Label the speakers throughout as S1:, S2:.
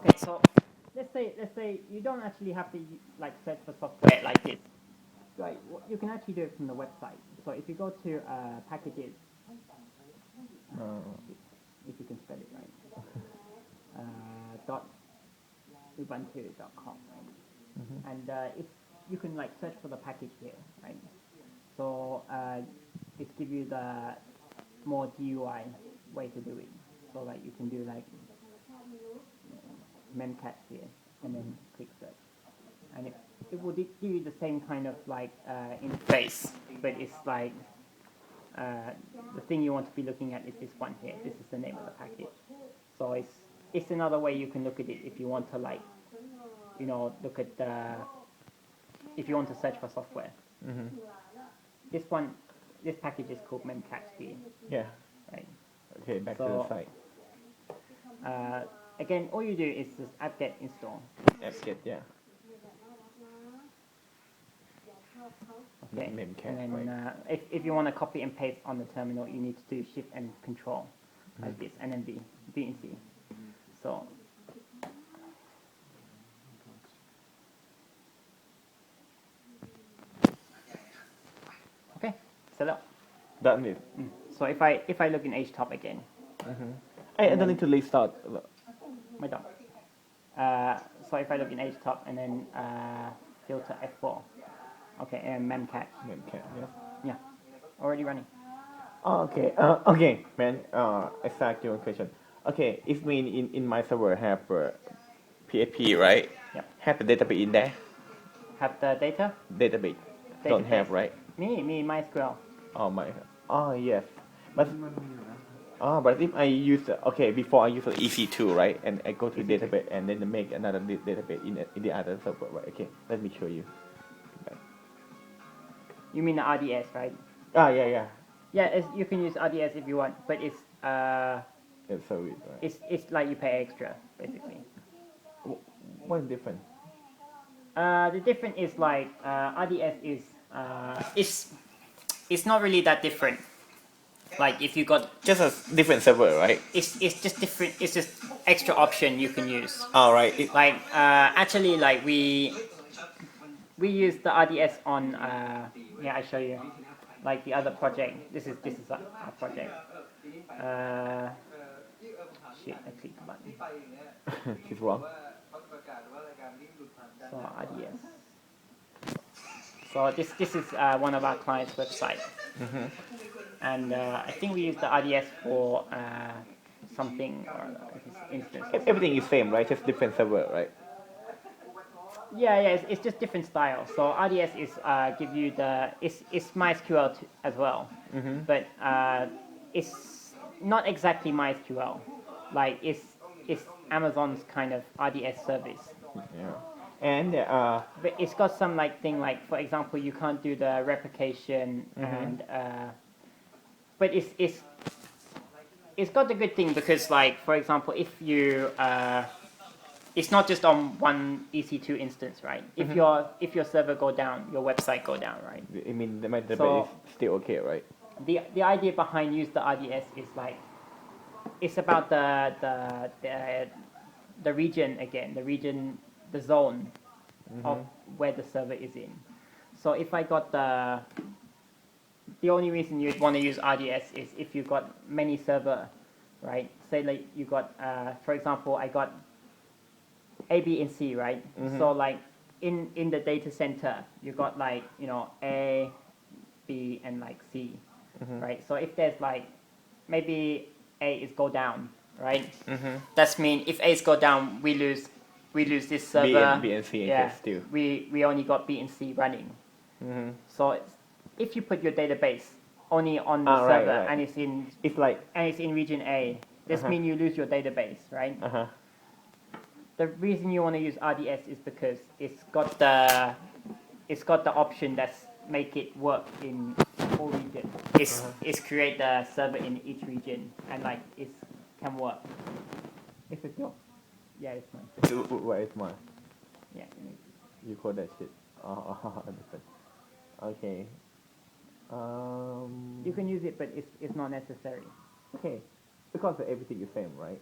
S1: Okay, so let's say you don't actually have to like search for software like this. Right, you can actually do it from the website. So if you go to packages, if you can spell it right, dot ubuntu.com, right? And if you can like search for the package here, right? So it gives you the more GUI way to do it. So like you can do like memcache here and then click search, and it will give you the same kind of like interface, but it's like the thing you want to be looking at is this one here. This is the name of the package. So it's another way you can look at it if you want to like look at if you want to search for software. This one, this package is called memcached.
S2: Yeah.
S1: Right.
S2: Okay, back to the site.
S1: Again, all you do is just apt-get install.
S2: Apt-get, yeah.
S1: Okay.
S2: Memcache,
S1: and then
S2: right.
S1: if you want to copy and paste on the terminal, you need to do Shift and Control like this, and then B and C. So. Okay, set up.
S2: Done it.
S1: So if I look in HTOP again.
S2: I don't need to restart.
S1: My dog. So if I look in HTOP and then filter F4. Okay, and memcache.
S2: Memcache, yeah.
S1: Yeah, already running.
S2: Oh, okay. Okay, man. I start your question. Okay, it mean in my server have PHP, right?
S1: Yep.
S2: Have the database in there.
S1: Have the data?
S2: Database. Don't have, right?
S1: Me, MySQL.
S2: Oh my. Oh yes. But but if I use okay before I use EC2, right? And I go to
S1: EC2.
S2: database and then make another database in the other server, right? Okay. Let me show you.
S1: You mean the RDS, right?
S2: Yeah.
S1: Yeah, you can use RDS if you want, but it's
S2: service, right?
S1: it's like you pay extra basically.
S2: What's different?
S1: The difference is like RDS is it's not really that different. Like if you got
S2: Just a different server, right?
S1: it's just different. It's just extra option you can use.
S2: All right.
S1: Like actually, like we use the RDS on yeah, I show you. Like the other project. This is our project. Shit, I clicked the button.
S2: It's wrong.
S1: So RDS. So this is one of our clients' website. And I think we use the RDS for something or instance.
S2: Everything is same, right? Just different server, right?
S1: Yeah, it's just different style. So RDS is give you it's MySQL as well, but it's not exactly MySQL. Like it's Amazon's kind of RDS service.
S2: Yeah. And
S1: But it's got some like thing like, for example, you can't do the replication and but it's got the good thing because like, for example, if you it's not just on one EC2 instance, right? If your server go down, your website go down, right?
S2: I mean, the database
S1: So-
S2: is still okay, right?
S1: The idea behind use the RDS is like it's about the region again, the zone of where the server is in. So if I got the only reason you'd want to use RDS is if you got many server, right? Say like you got, for example, I got A, B, and C, right? So like in the data center, you got like A, B, and like C, right? So if there's like maybe A is go down, right? That's mean if A is go down, we lose this server.
S2: B and C
S1: yeah,
S2: still.
S1: we only got B and C running. So if you put your database only on the server
S2: right.
S1: and it's in
S2: It's like
S1: region A, this means you lose your database, right? The reason you want to use RDS is because it's got the option that's make it work in all regions. It's create the server in each region and like it can work. It's a job. Yeah, it's mine.
S2: Where is mine?
S1: Yeah.
S2: You call that shit. Different. Okay.
S1: You can use it, but it's not necessary.
S2: Okay. Because everything is same, right?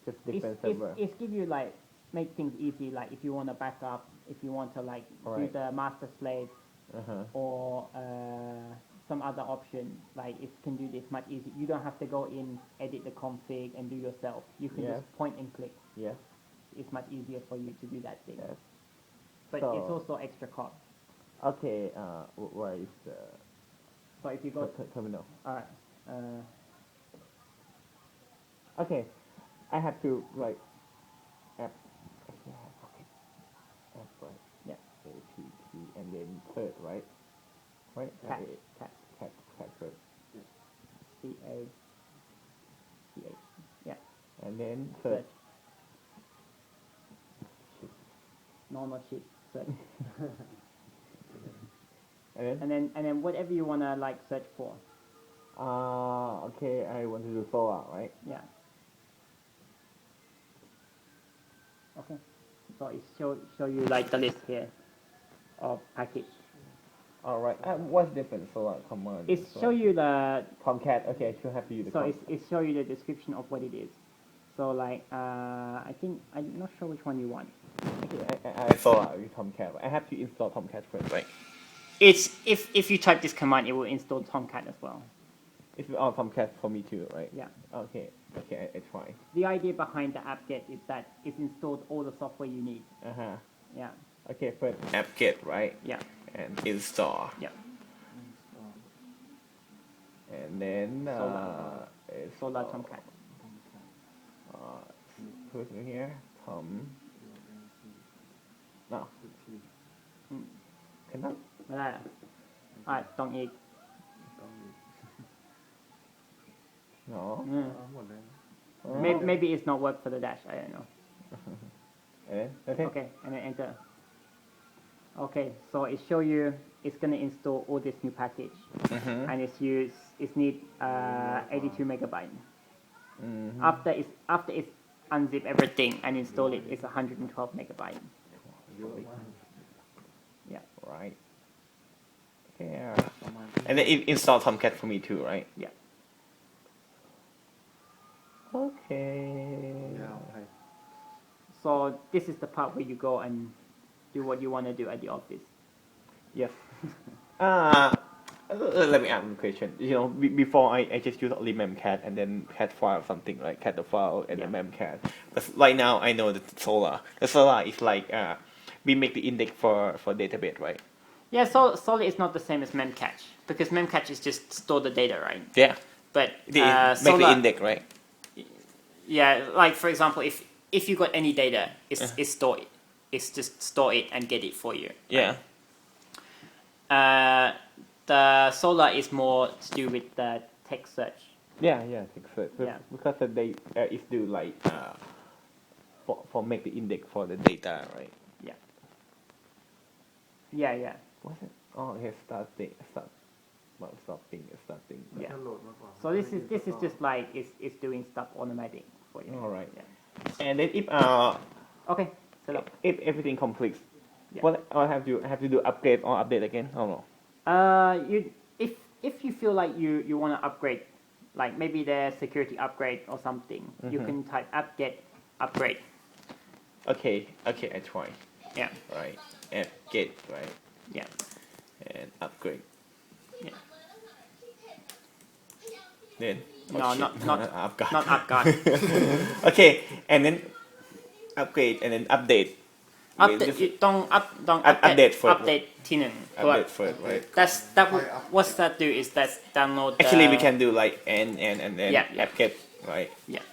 S2: Just different server.
S1: It's give you like make things easy. Like if you want to back up, if you want to like do
S2: Alright.
S1: the master slave
S2: Uh-huh.
S1: or some other option, like it can do this much easier. You don't have to go in, edit the config, and do yourself. You can
S2: Yes.
S1: just point and click.
S2: Yes.
S1: It's much easier for you to do that thing.
S2: Yes.
S1: But
S2: So-
S1: it's also extra cost.
S2: Okay. Where is the
S1: So if you go,
S2: terminal?
S1: alright,
S2: Okay. I have to like app. Okay. App right.
S1: Yeah.
S2: apt and then third right. Right.
S1: cat,
S2: A-
S1: cat,
S2: cat first.
S1: CATH, yeah,
S2: And then third.
S1: search. No, not shit, search.
S2: And
S1: And then whatever you wanna like search for,
S2: then okay. I want to do solar, right?
S1: yeah. Okay, so it show you like the list here of package.
S2: All right. What's different? Solar command.
S1: It show you the
S2: Tomcat. Okay, I should have to use the.
S1: so it show you the description of what it is. So like I think I'm not sure which one you want.
S2: Okay, I Solar with Tomcat. I have to install Tomcat first, right?
S1: It's if you type this command, it will install Tomcat as well.
S2: It's all Tomcat for me too, right?
S1: Yeah.
S2: Okay. Okay, I try.
S1: The idea behind the apt-get is that it's installed all the software you need.
S2: Uh-huh.
S1: Yeah.
S2: Okay, first apt-get, right?
S1: Yeah.
S2: And install.
S1: Yeah.
S2: And then it's
S1: Solar Tomcat.
S2: Put in here Tom. No. Cannot.
S1: ไม่ได้เหรอต้องอีก
S2: No.
S1: Maybe it's not work for the dash. I don't know.
S2: And then that's it.
S1: Okay, and then enter. Okay, so it show you it's gonna install all this new package,
S2: Mm-hmm.
S1: and it's need 82 megabyte.
S2: Mm-hmm.
S1: After it's unzip everything and install it, it's 112 megabyte. Yeah.
S2: Right. Yeah. And then install Tomcat for me too, right?
S1: Yeah.
S2: Okay.
S1: So this is the part where you go and do what you want to do at the office.
S2: Yes. Let me ask you a question. You know, before I just use only memcat and then cat file something like cat the file and
S1: Yeah.
S2: then memcat. But right now I know that Solar. The Solar is like we make the index for database, right?
S1: Yeah, so Solid is not the same as Memcache because Memcache is just store the data, right?
S2: Yeah.
S1: But
S2: They make
S1: Solar,
S2: the index, right?
S1: yeah, like for example, if you got any data, it's store it. It's just store it and get it for you.
S2: Yeah.
S1: The Solar is more to do with the text search.
S2: Yeah, take search.
S1: Yeah.
S2: Because they is do like for make the index for the data, right?
S1: Yeah.
S2: What's it? Oh, okay, starting.
S1: Yeah. So this is just like it's doing stuff automatic for you.
S2: All right.
S1: Yeah.
S2: And then if
S1: Okay. Set up.
S2: if everything completes,
S1: Yeah.
S2: what I have to do upgrade or update again? I don't know.
S1: You if you feel like you want to upgrade, like maybe there's security upgrade or something, you
S2: Mhm.
S1: can type apt-get upgrade.
S2: Okay, I try.
S1: Yeah.
S2: Right. App get right
S1: Yeah.
S2: and upgrade.
S1: Yeah.
S2: Then
S1: No,
S2: shit.
S1: not
S2: upgrade.
S1: not upgrade.
S2: Okay, and then upgrade and then update.
S1: Update ต้อง
S2: update first.
S1: update ที่หนึ่ง
S2: Update first, right?
S1: What that do is that download the,
S2: Actually, we can do like and then
S1: Yeah.
S2: app get right.
S1: Yeah.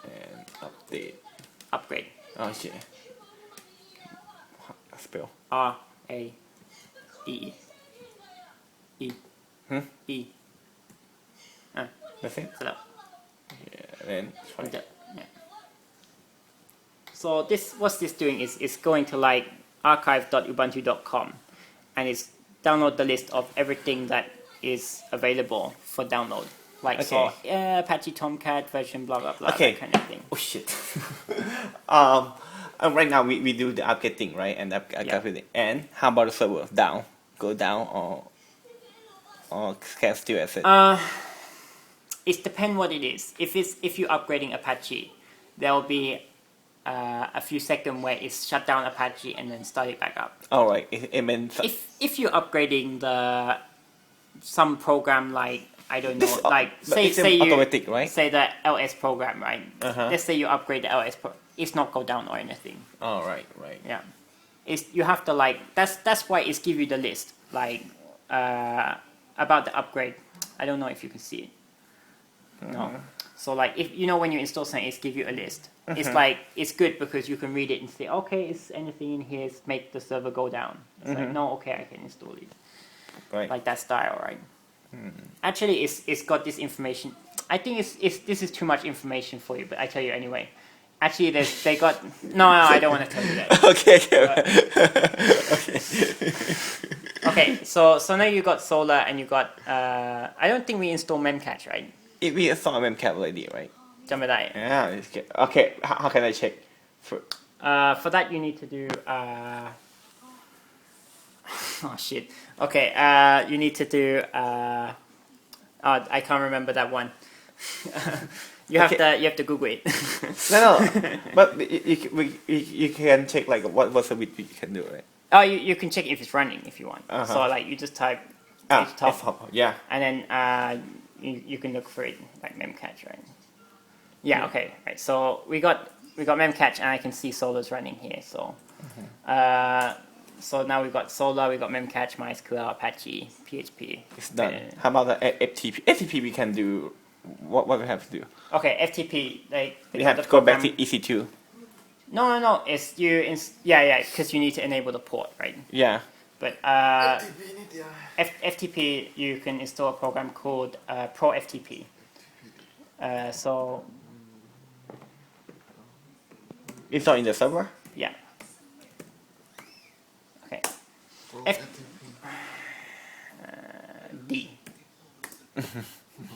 S2: And update.
S1: upgrade
S2: Oh shit. Spell.
S1: RADE E
S2: Hmm?
S1: E
S2: That's it.
S1: เสร็จแล้ว
S2: Yeah. Then try.
S1: Enter. Yeah. So what this doing is it's going to like archive.ubuntu.com and it's download the list of everything that is available for download. Like so Apache Tomcat version blah blah blah
S2: Okay.
S1: that kind of thing.
S2: Oh shit. Right now we do the updating right and everything. And how about the server down? Go down or can still as it?
S1: it depends what it is. If you're upgrading Apache, there will be a few seconds where it's shut down Apache and then start it back up.
S2: All right. It means
S1: If you're upgrading some program like I don't know,
S2: This-
S1: like
S2: but it's
S1: say you
S2: automatic, right?
S1: say the LS program, right?
S2: Uh-huh.
S1: Let's say you upgrade the LS, it's not go down or anything.
S2: All right.
S1: Yeah, it's you have to like that's why it's give you the list like about the upgrade. I don't know if you can see it. No. So like if you know when you install something, it's give you a list. It's like it's good because you can read it and say, okay, is anything in here make the server go down? It's like no, okay, I can install it.
S2: Right.
S1: Like that style, right? Actually, it's got this information. I think this is too much information for you, but I tell you anyway. Actually, they got no, I don't want to tell you that.
S2: Okay.
S1: Okay, so now you got Solar and you got I don't think we install Memcache, right?
S2: We saw a memcap already, right?
S1: จำไม่ได้
S2: Yeah. It's good. Okay. How can I check?
S1: For that you need to do oh shit. Okay, you need to do I can't remember that one. you have to Google it.
S2: No. But you can check like what service you can do, right?
S1: Oh, you can check if it's running if you want.
S2: Uh-huh.
S1: So like you just type top,
S2: Yeah.
S1: and then you can look for it like Memcache, right? Yeah. Okay. Right. So we got Memcache, and I can see Solar's running here. So so now we got Solar, we got Memcache, MySQL, Apache, PHP.
S2: It's done. How about the FTP? FTP we can do. What we have to do?
S1: Okay, FTP. Like
S2: We have to go back to EC2.
S1: No. It's because you need to enable the port, right?
S2: Yeah.
S1: But FTP, you can install a program called Pro FTP. So
S2: Install in the server.
S1: yeah. Okay. D.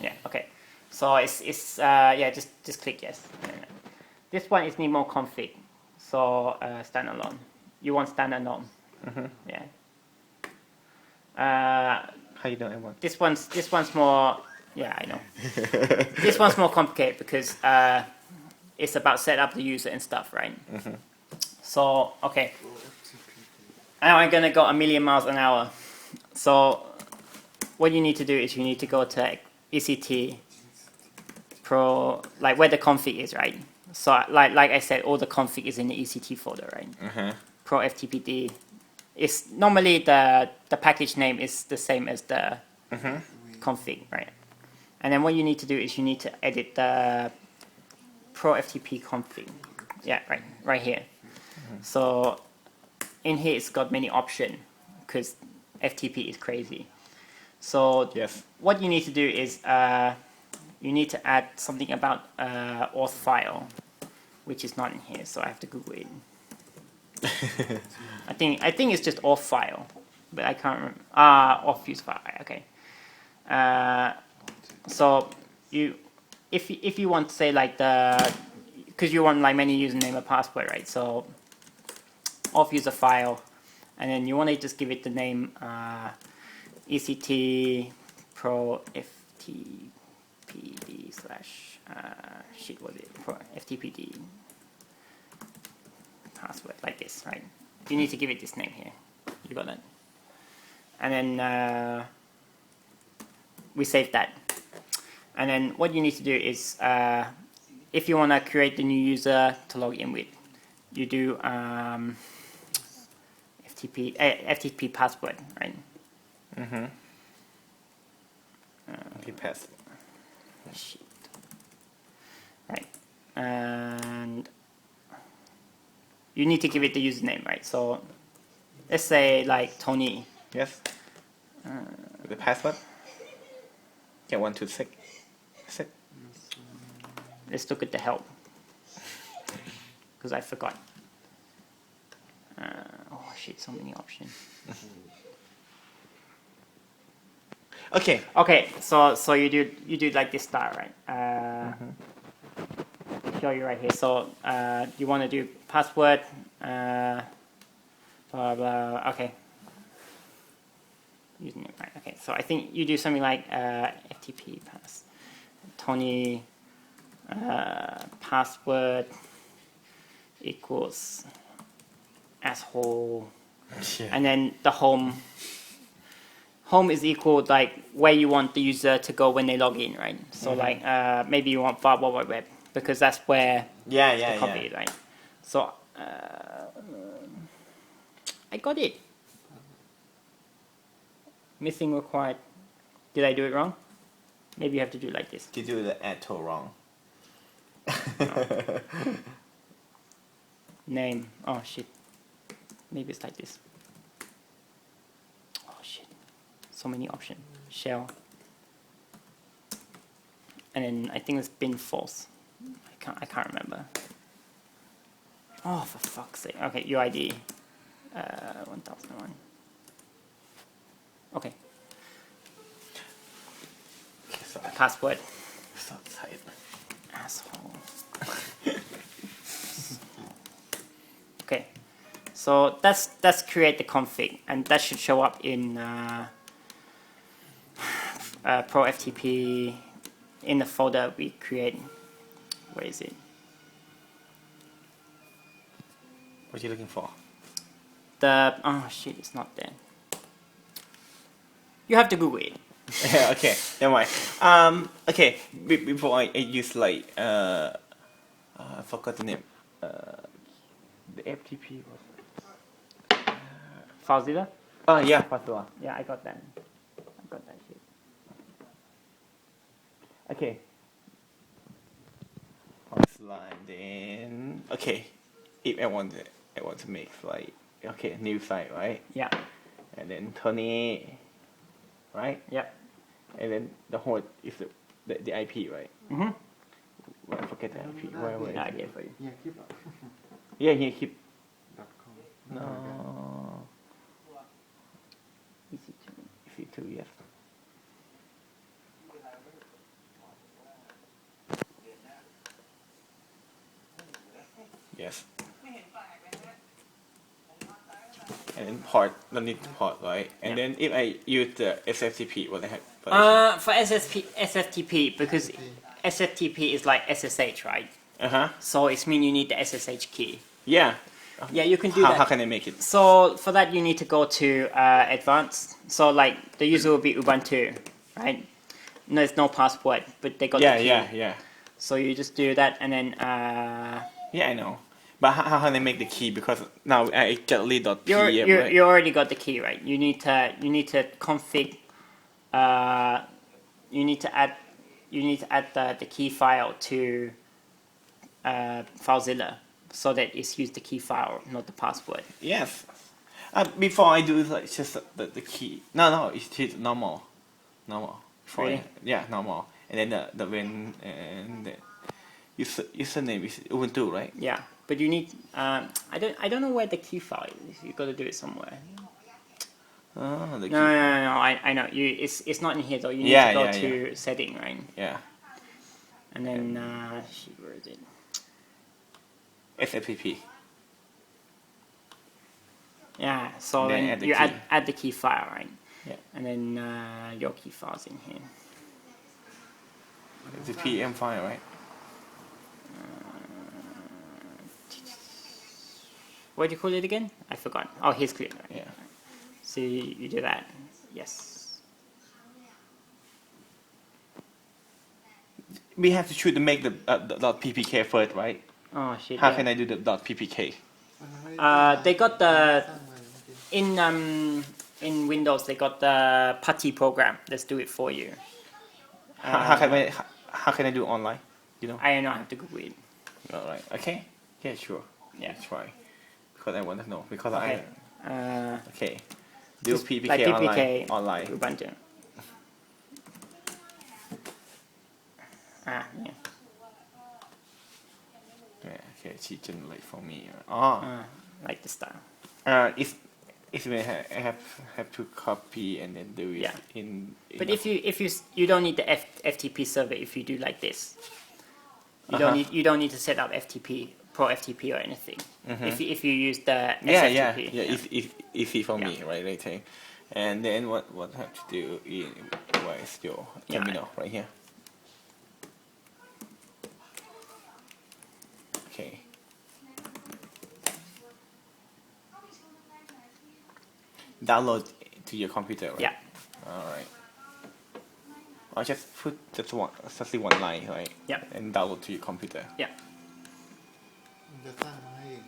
S1: Yeah. Okay. So it's just click yes. This one is need more config. So standalone. You want standalone. Yeah.
S2: How you doing, everyone?
S1: This one's more. Yeah, I know. This one's more complicated because it's about set up the user and stuff, right? So okay. Now I'm gonna go a million miles an hour. So what you need to do is you need to go to ECT Pro, like where the config is, right? So like I said, all the config is in the ECT folder, right? Pro FTPD. It's normally the package name is the same as the config, right? And then what you need to do is you need to edit the Pro FTP config. Yeah, right here. So in here it's got many options because FTP is crazy. So
S2: Yes.
S1: what you need to do is you need to add something about auth file, which is not in here. So I have to Google it. I think it's just auth file, but I can't remember. Auth use file. Okay. So if you want to say like because you want like many username and password, right? So auth user file, and then you want to just give it the name ECT Pro FTPD slash what is it? Pro FTPD password like this, right? You need to give it this name here. You got that? And then we save that. And then what you need to do is if you want to create the new user to log in with, you do FTP password, right?
S2: Pass.
S1: Shit. Right. And you need to give it the username, right? So let's say like Tony.
S2: Yes. The password. Yeah, 126. That's it.
S1: Let's look at the help because I forgot. Oh shit! So many options.
S2: Okay.
S1: Okay, so you do like this style, right? Show you right here. So you want to do password, blah blah. Okay. Using it right. Okay, so I think you do something like FTP pass Tony password equals asshole, and then the home is equal like where you want the user to go when they log in, right? So like maybe you want Far World Wide Web because that's where the copy is, right? So I got it. Missing required. Did I do it wrong? Maybe you have to do it like this.
S2: You do the atto wrong.
S1: Name. Oh shit. Maybe it's like this. Oh shit. So many options. Shell. And then I think it's bin false. I can't remember. Oh, for fuck's sake. Okay, UID. 1001. Okay. Password.
S2: So tight.
S1: Asshole. Okay. So that's create the config, and that should show up in Pro FTP in the folder we create. Where is it?
S2: What are you looking for?
S1: Oh shit, it's not there. You have to Google it.
S2: Yeah, okay, never mind. Okay, before I use like I forgot the name. The FTP was.
S1: FileZilla?
S2: Oh yeah, FileZilla.
S1: Yeah, I got that. I got that shit.
S2: Okay. Slide then. Okay, if I want to make like new site, right?
S1: Yeah.
S2: And then Tony, right?
S1: Yeah.
S2: And then the host is the IP, right?
S1: Mhm.
S2: Well, I forget the IP. Where
S1: Yeah, I
S2: is
S1: get
S2: it?
S1: it for you.
S3: Yeah, keep up.
S2: Yeah, here keep.
S3: .com.
S2: No.
S1: EC2.
S2: EC2, yes. Yes. And then port, don't need to port, right? And
S1: Yeah.
S2: then if I use the SFTP, what I have?
S1: For SFTP, because SFTP is like SSH, right? So it means you need the SSH key.
S2: Yeah.
S1: Yeah, you can do
S2: How,
S1: that.
S2: how can I make it?
S1: So for that, you need to go to advanced. So like the user will be Ubuntu, right? No, there's no password, but they got the key.
S2: Yeah.
S1: So you just do that, and then
S2: Yeah, I know. But how can I make the key? Because now I get lead.pm, right?
S1: you already got the key, right? You need to config. You need to add the key file to FileZilla so that it's used the key file, not the password.
S2: Yes. Before I do like just the key. No, it's just normal. Before
S1: Really?
S2: Yeah, normal. And then the when and the username is Ubuntu, right?
S1: Yeah, but you need. I don't know where the key file is. You got to do it somewhere.
S2: Oh, the key.
S1: No. I know. It's not in here though. You need
S2: Yeah,
S1: to go
S2: yeah,
S1: to setting, right?
S2: Yeah.
S1: And then shit, where is it?
S2: SFTP.
S1: Yeah. So
S2: Then
S1: then
S2: add the
S1: you
S2: key.
S1: add the key file, right?
S2: Yeah.
S1: And then your key file's in here.
S2: It's a PM file, right?
S1: What do you call it again? I forgot. Oh, here's clear. Right?
S2: Yeah.
S1: So you do that. Yes.
S2: We have to choose to make the .ppk first, right?
S1: Oh shit.
S2: How
S1: yeah.
S2: can I do the .ppk?
S1: They got the in Windows. They got the PuTTY program. Let's do it for you.
S2: How can I do online? You know?
S1: I don't know. I have to Google it.
S2: All right. Okay. Yeah, sure.
S1: Yeah.
S2: Try. Because I want to know. Because
S1: Okay.
S2: Okay. Do
S1: Just
S2: PPK,
S1: like PPK
S2: online.
S1: Ubuntu. Yeah.
S2: Yeah, okay, she generate for me. Oh.
S1: Like the style.
S2: It's I have to copy and then do it
S1: Yeah.
S2: in
S1: But if you don't need the FTP server if you do like this. You don't need to set up FTP Pro FTP or anything. If you use the SFTP.
S2: It's easy for me,
S1: Yeah.
S2: right? Later. And then what I have to do is where is your terminal right here? download to your computer, right?
S1: Yeah.
S2: All right. I'll just put just one line, right?
S1: Yeah.
S2: And download to your computer.
S1: Yeah.
S3: มันจะสร้างมาให้เอง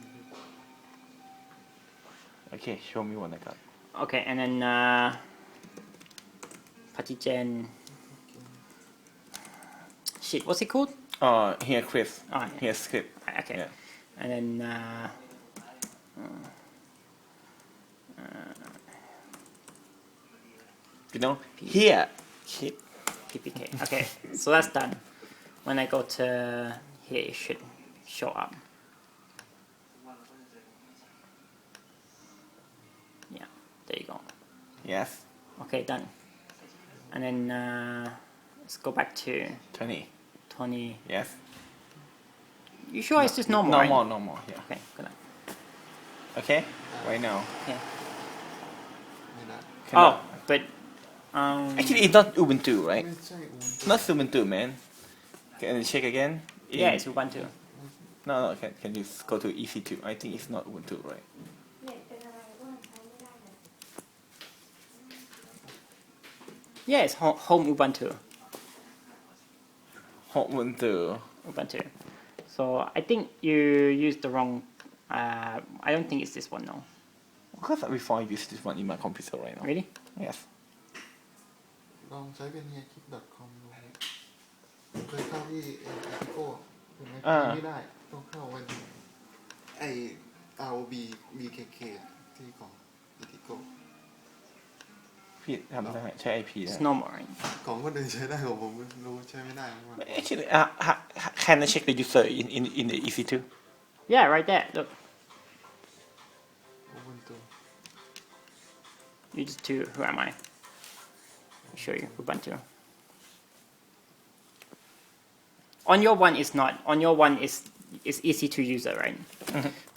S2: Okay, show me one I got.
S1: Okay, and then Partigen. Shit, what's it called?
S2: Here Chris.
S1: Oh, yeah.
S2: Here script.
S1: Okay.
S2: Yeah.
S1: And then
S2: You know, here. Keep.
S1: PPK. Okay, so that's done. When I go to here, it should show up. Yeah, there you go.
S2: Yes.
S1: Okay, done. And then let's go back to
S2: 20.
S1: Tony.
S2: Yes.
S1: You sure it's just normal?
S2: No
S1: right?
S2: more. No more. Yeah.
S1: Okay, good.
S2: Okay. Right now.
S1: Okay.
S3: ไม่ได้
S1: Oh,
S2: Cannot.
S1: but
S2: Actually, it's not Ubuntu, right?
S3: ไม่ใช่อูน
S2: Not Ubuntu, man. Can you check again?
S1: yeah, it's Ubuntu.
S2: No. Can you go to EC2? I think it's not Ubuntu, right?
S4: เน็ตเป็นอะไรอ้วนใช้ไม่ได้เลย
S1: Yeah, it's home Ubuntu.
S2: Ubuntu.
S1: Ubuntu. So I think you used the wrong. I don't think it's this one now.
S2: Because before I use this one in my computer right now.
S1: Really?
S2: Yes.
S3: ลองใช้เป็น hairkick.com ดูเคยเข้าที่Etico เป็นไม่ไม่ได้ต้องเข้าวันไอ ROB BKK ที่ของ Etico
S2: พี่ทำได้ใช้ IP ได้
S1: It's normal, right?
S3: ของคนอื่นใช้ได้ของผมไม่รู้ใช้ไม่ได้มัน
S2: Actually, can I check the user in the EC2?
S1: Yeah, right there. Look,
S3: Ubuntu
S1: you just do. Who am I? I'll show you Ubuntu. On your one is not. On your one is EC2 user, right?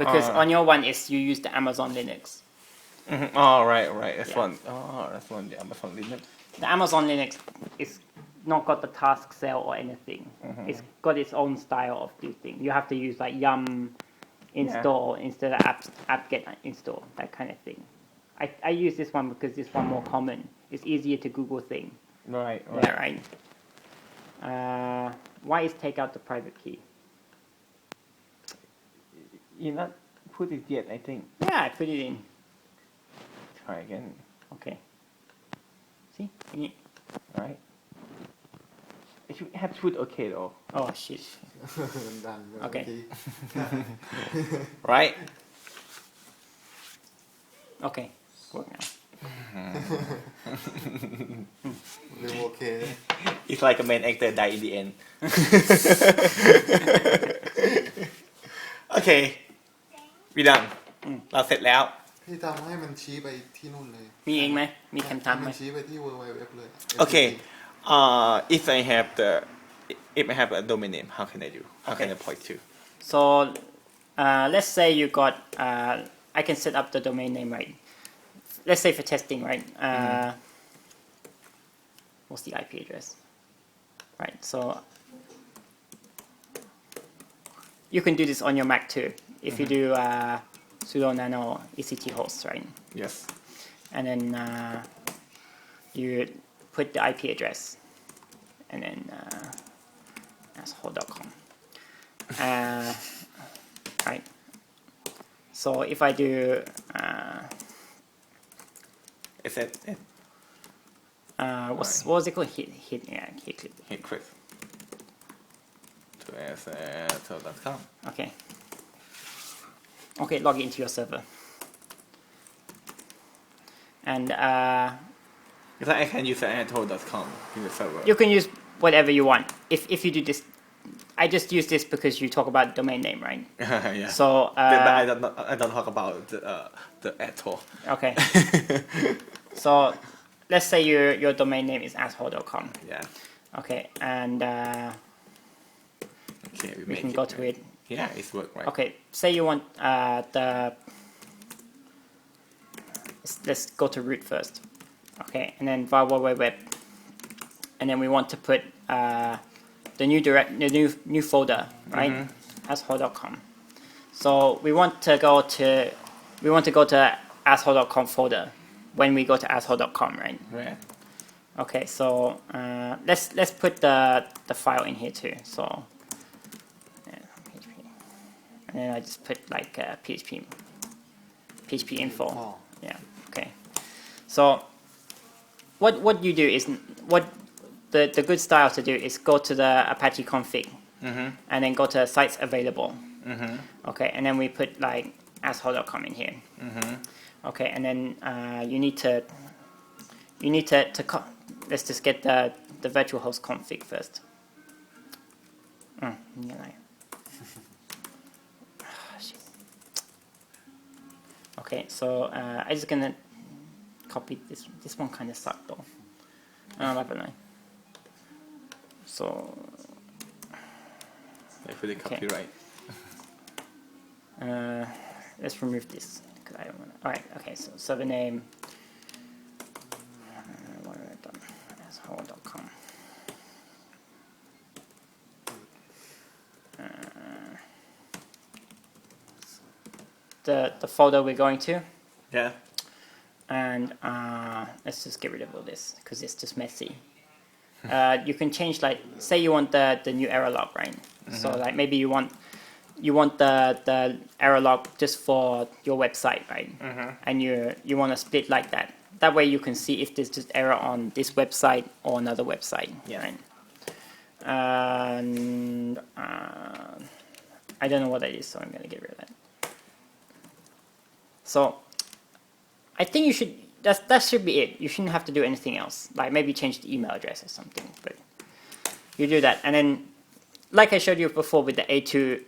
S1: Because on your one is you use the Amazon Linux.
S2: Oh, right. That's
S1: Yeah.
S2: one. Oh, that's one. The Amazon Linux.
S1: The Amazon Linux is not got the task cell or anything. It's got its own style of doing things. You have to use like yum install instead of apt-get install, that kind of thing. I use this one because this one more common. It's easier to Google thing.
S2: Right.
S1: Yeah, right. Why is take out the private key?
S2: You not put it yet, I think.
S1: Yeah, I put it in.
S2: Try again.
S1: Okay. See?
S2: Right. You have to put okay though.
S1: Oh shit.
S3: มันดันไป
S1: โอเค
S3: ที
S2: Right.
S1: Okay. Work now.
S3: เร็วโอเค
S2: It's like a main actor die in the end. Okay. We done. เราเสร็จแล้ว
S3: พี่ทำให้มันชี้ไปที่นู่นเลย
S1: มีเองไหมมีคำถามไหม
S3: มันชี้ไปที่ www เลย
S2: Okay. If I have a domain name, how can I do? How can I point to?
S1: So let's say you got I can set up the domain name, right? Let's say for testing, right? What's the IP address? Right, so you can do this on your Mac too. If you do sudo nano ECT host, right?
S2: Yes.
S1: And then you put the IP address and then asshole.com. Right. So if I do
S2: Is that it?
S1: what was it called? Hit click.
S2: Hit Chris. To ss.com.
S1: Okay. Okay, log into your server. And
S2: Because I can use asshole.com in the server.
S1: you can use whatever you want. If you do this, I just use this because you talk about domain name, right?
S2: Yeah.
S1: So
S2: But I don't talk about the asshole.
S1: okay. So let's say your domain name is asshole.com.
S2: Yeah.
S1: Okay, and
S2: Okay,
S1: we
S2: make
S1: can go to it.
S2: Yeah, it's work right.
S1: Okay, say you want let's go to root first. Okay, and then www, and then we want to put the new folder, right? Asshole.com. So we want to go to asshole.com folder. when we go to asshole.com, right?
S2: Right.
S1: Okay, so let's put the file in here too. So and then I just put like PHP info.
S3: Oh.
S1: Yeah. Okay. So what you do is what the good style to do is go to the Apache config and then go to sites available. Okay, and then we put like asshole.com in here. Okay, and then you need to let's just get the virtual host config first. Shit. Okay, so I'm just gonna copy this. This one kind of sucked though. Never mind. So
S2: For the copyright.
S1: let's remove this because I don't want to. All right. Okay. So server name. What have I done? Asshole.com. The folder we're going to,
S2: Yeah.
S1: and let's just get rid of all this because it's just messy. You can change, like, say you want the new error log, right? So like maybe you want the error log just for your website, right? And you want to split like that. That way you can see if there's just error on this website or another website.
S2: Yeah.
S1: Right? And I don't know what that is, so I'm gonna get rid of that. So I think you should. That should be it. You shouldn't have to do anything else. Like maybe change the email address or something. But you do that, and then like I showed you before with the a2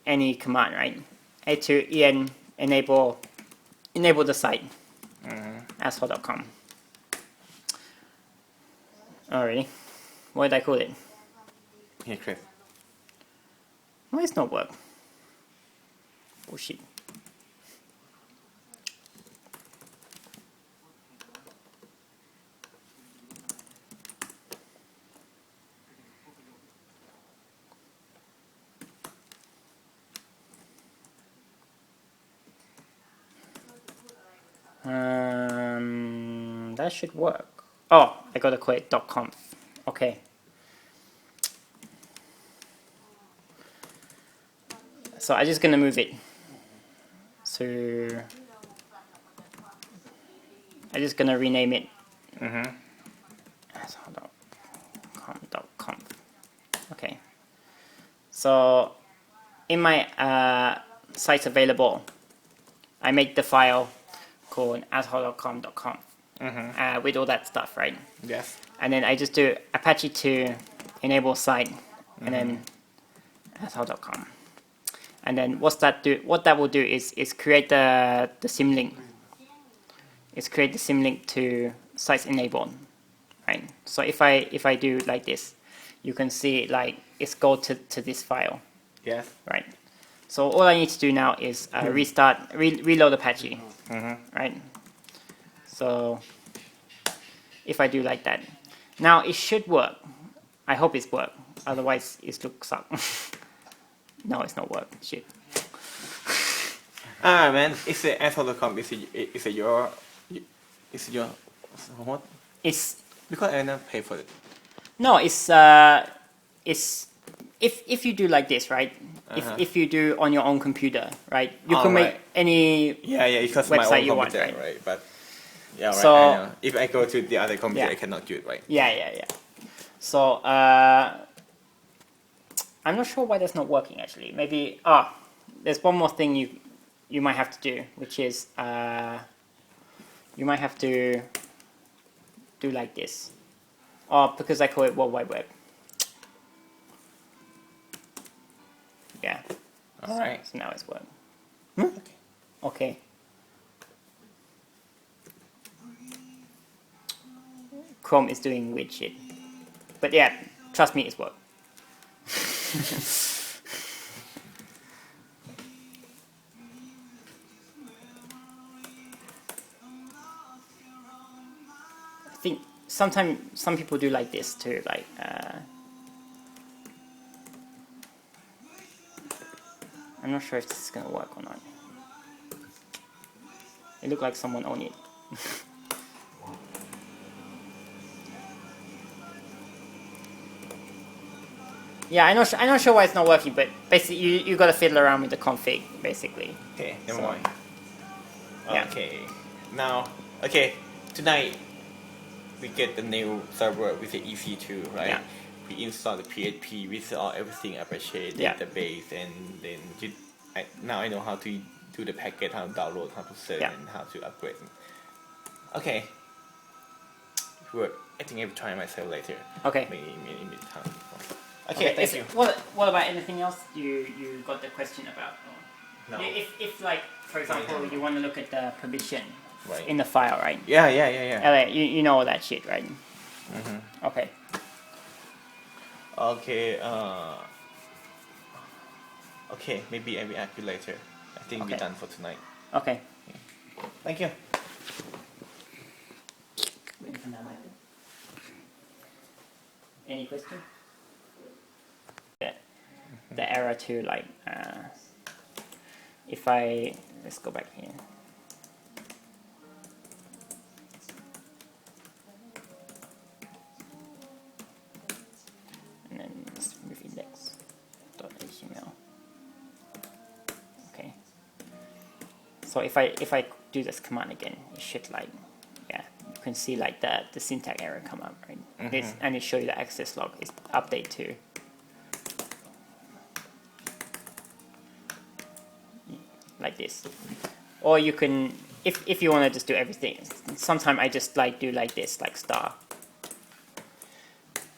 S1: any command, right? A2 en enable the site. Asshole.com. Alrighty. What did I call it?
S2: Here, Chris.
S1: Why it's not work? Oh shit. That should work. Oh, I gotta quit .conf. Okay. So I'm just gonna move it. So I'm just gonna rename it. Asshole.com.conf. Okay. So in my sites available, I make the file called asshole.com.conf with all that stuff, right?
S2: Yes.
S1: And then I just do Apache to enable site, and then asshole.com. And then what that will do is create the symlink. It's create the symlink to sites enabled, right? So if I do like this, you can see like it's go to this file,
S2: Yes.
S1: right? So all I need to do now is reload Apache, right? So if I do like that, now it should work. I hope it's work. Otherwise, it looks suck. No, it's not work. Shit.
S2: Man, it's a asshole.com. Is it your what?
S1: It's
S2: Because I never pay for it.
S1: no. It's if you do like this, right? If you do on your own computer, right? You can make
S2: right.
S1: any
S2: Yeah, because my
S1: website
S2: own
S1: you want,
S2: computer,
S1: right?
S2: But yeah, right.
S1: So-
S2: I know. If I go to the other computer,
S1: Yeah.
S2: I cannot do it, right?
S1: yeah. So I'm not sure why that's not working actually. Maybe there's one more thing you might have to do, which is you might have to do like this. Because I call it World Wide Web. Yeah.
S2: All right.
S1: So now it's working. Okay. Chrome is doing weird shit. But yeah, trust me, it's work. I think sometimes some people do like this too, like I'm not sure if this is gonna work or not. It looked like someone owned it. Yeah, I'm not sure why it's not working, but basically you got to fiddle around with the config basically.
S2: Okay, never
S1: So-
S2: mind.
S1: Yeah.
S2: Okay, now, okay, tonight we get the new server with the EC2, right?
S1: Yeah.
S2: We install the PHP, we install everything Apache
S1: Yeah.
S2: database, and then now I know how to do the packet, how to download, how to set,
S1: Yeah.
S2: and how to upgrade. Okay. Good. I think I will try myself later.
S1: Okay.
S2: Maybe time. Okay, thank you.
S1: What about anything else you got the question about?
S2: No.
S1: If like for example you want to look at the permission
S2: Right.
S1: in the file, right?
S2: Yeah.
S1: LA, you know all that shit, right? Okay.
S2: Okay, okay, maybe I will ask you later. I think we're
S1: Okay.
S2: done for tonight.
S1: Okay.
S2: Thank you.
S1: Any question? The error too, like if let's go back here. And then let's move index.html. Okay. So if I do this command again, it should like, yeah, you can see like the syntax error come up, right? And it show you the access log is update to. Like this. Or you can, if you want to just do everything, sometimes I just like do like this, like star.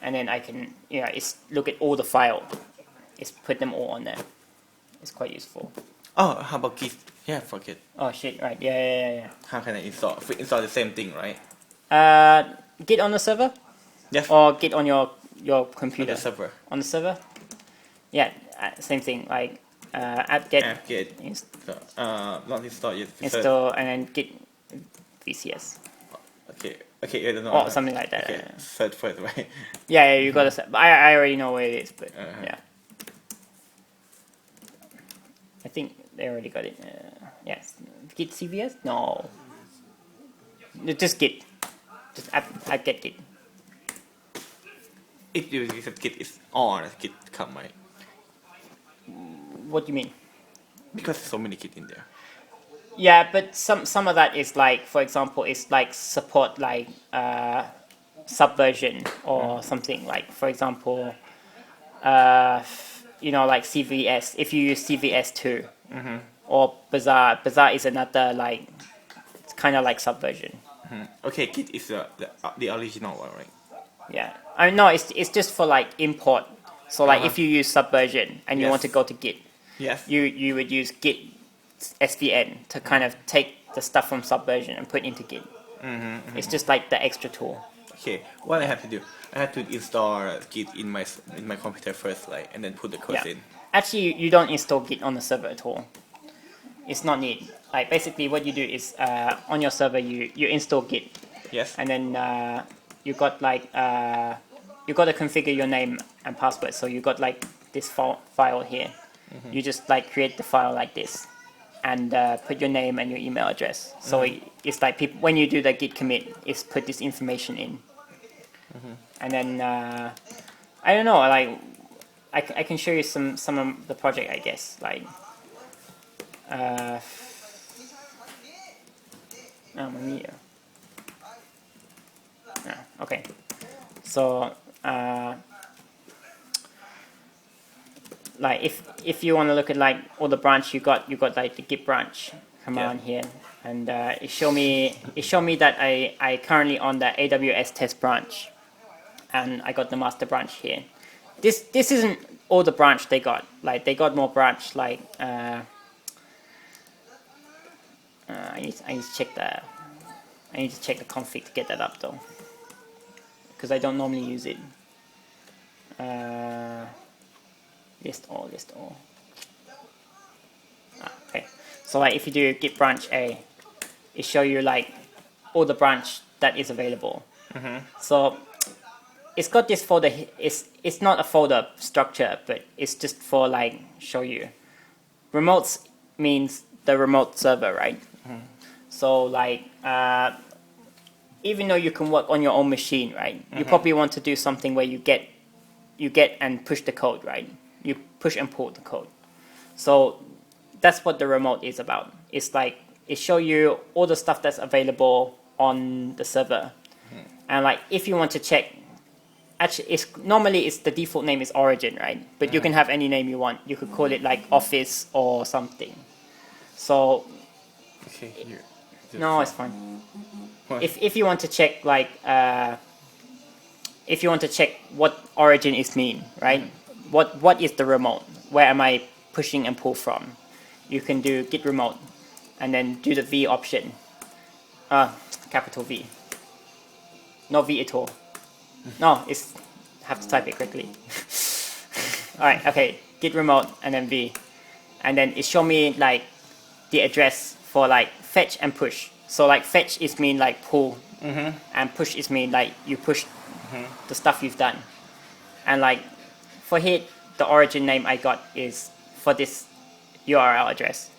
S1: And then I can, it's look at all the file. It's put them all on there. It's quite useful.
S2: Oh, how about Git? Yeah, forget.
S1: Oh shit, right, yeah.
S2: How can I install? We install the same thing, right?
S1: Git on the server?
S2: Yes.
S1: Or Git on your
S2: On
S1: computer?
S2: the server.
S1: On the server? Yeah, same thing, like apt-get,
S2: Apt-get. Not install yet.
S1: install, and then Git VCS.
S2: Okay, I don't know.
S1: Or something like that.
S2: Okay, search first, right?
S1: Yeah, you gotta set. I already know where it is, but yeah. I think they already got it. Yes. Git CVS? No. Just Git. Just apt-get Git.
S2: If you use Git is on, Git come, right?
S1: What do you mean?
S2: Because there's so many Git in there.
S1: Yeah, but some of that is like, for example, it's like support like Subversion or something like, for example, like CVS. If you use CVS2 or Bazaar is another like, it's kind of like Subversion.
S2: Okay, Git is the original one, right?
S1: Yeah, I mean, no, it's just for like import. So like if you use Subversion and you
S2: Yes.
S1: want to go to Git,
S2: Yes.
S1: you would use Git SVN to kind of take the stuff from Subversion and put into Git. It's just like the extra tool.
S2: Okay, what I have to do, I have to install Git in my computer first, like, and then put the code
S1: Yeah.
S2: in.
S1: Actually, you don't install Git on the server at all. It's not needed. Like basically, what you do is on your server you install Git,
S2: Yes.
S1: and then you got like you got to configure your name and password. So you got like this file here. You just like create the file like this, and put your name and your email address. So it's like when you do the Git commit, it's put this information in, and then I don't know, like I can show you some of the project, I guess, like. Mamma mia. Okay, so like if you want to look at like all the branch you got like the git branch command here, and it show me that I currently on the AWS test branch, and I got the master branch here. This isn't all the branch they got. Like they got more branch. Like I need to check the config to get that up though, because I don't normally use it. List all. Okay, so like if you do git branch A, it show you like all the branch that is available. So it's got this folder. It's not a folder structure, but it's just for like show you. Remotes means the remote server, right? So like even though you can work on your own machine, right? You probably want to do something where you get you get and push the code, right? You push and pull the code. So that's what the remote is about. It's like it shows you all the stuff that's available on the server. And like if you want to check, actually it's normally the default name is Origin, right? But you can have any name you want. You could call it like Office or something. So
S2: Okay, here.
S1: no, it's fine.
S2: What?
S1: If you want to check like if you want to check what Origin is mean, right? What is the remote? Where am I pushing and pull from? You can do git remote and then do the V option. Capital V. No V at all. No, it's have to type it quickly. Alright, okay. Git remote and then V. And then it show me like the address for like fetch and push. So like fetch is mean like pull and push is mean like you push the stuff you've done. And like for here, the origin name I got is for this URL address.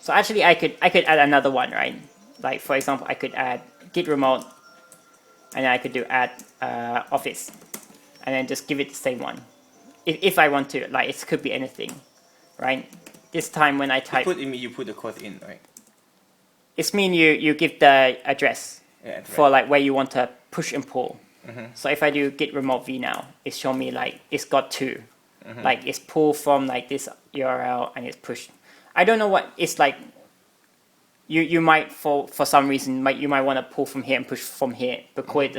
S1: So actually I could add another one, right? Like for example, I could add git remote and then I could do add office and then just give it the same one. If I want to, like it could be anything, right? This time when I type,
S2: You put the code in, right?
S1: it's mean you give the address
S2: Yeah,
S1: for
S2: right.
S1: like where you want to push and pull. So if I do git remote v now, it's showing me like it's got two. Like it's pulled from like this URL and it's pushed. I don't know what it's like. You might for some reason you might want to pull from here and push from here, but call it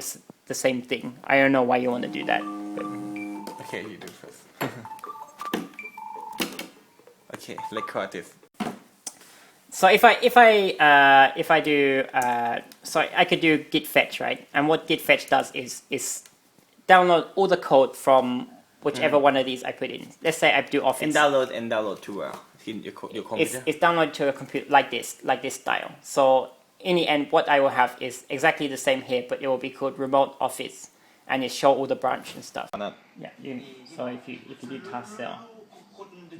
S1: the same thing. I don't know why you want to do that. But
S2: Okay, you do first. Okay, record this.
S1: so if I do so I could do git fetch, right? And what git fetch does is download all the code from whichever one of these I put in. Let's say I do Office.
S2: And download to your computer.
S1: It's downloaded to a computer like this style. So in the end, what I will have is exactly the same here, but it will be called Remote Office, and it show all the branch and stuff.
S2: Not.
S1: Yeah. So if you do task cell,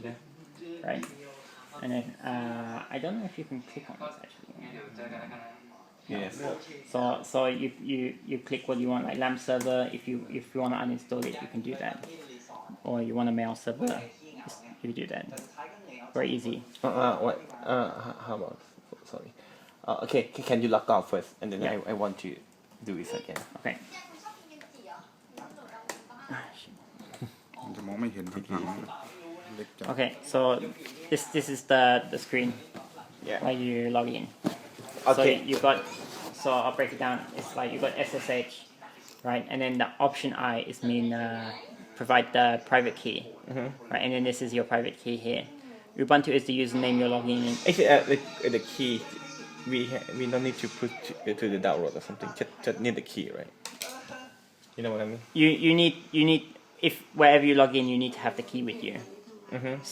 S2: Yeah.
S1: right? And then I don't know if you can click on this actually.
S2: Yes.
S1: So you click what you want, like LAMP server. If you want to uninstall it, you can do that. Or you want a mail server, you do that. Very easy.
S2: What? How about? Sorry. Okay. Can you log out first, and then
S1: Yeah.
S2: I want to do this again.
S1: Okay.
S3: มันจะมองไม่เห็นครับหลังเล็กจัง
S1: Okay. So this is the screen
S2: Yeah.
S1: where you log in. So
S2: Okay.
S1: you got. So I'll break it down. It's like you got SSH, right? And then the option I is mean provide the private key, right? And then this is your private key here. Ubuntu is the username you're logging in.
S2: Actually, the key we don't need to put to the download or something. Just need the key, right? You know what I mean?
S1: You need if wherever you log in, you need to have the key with you.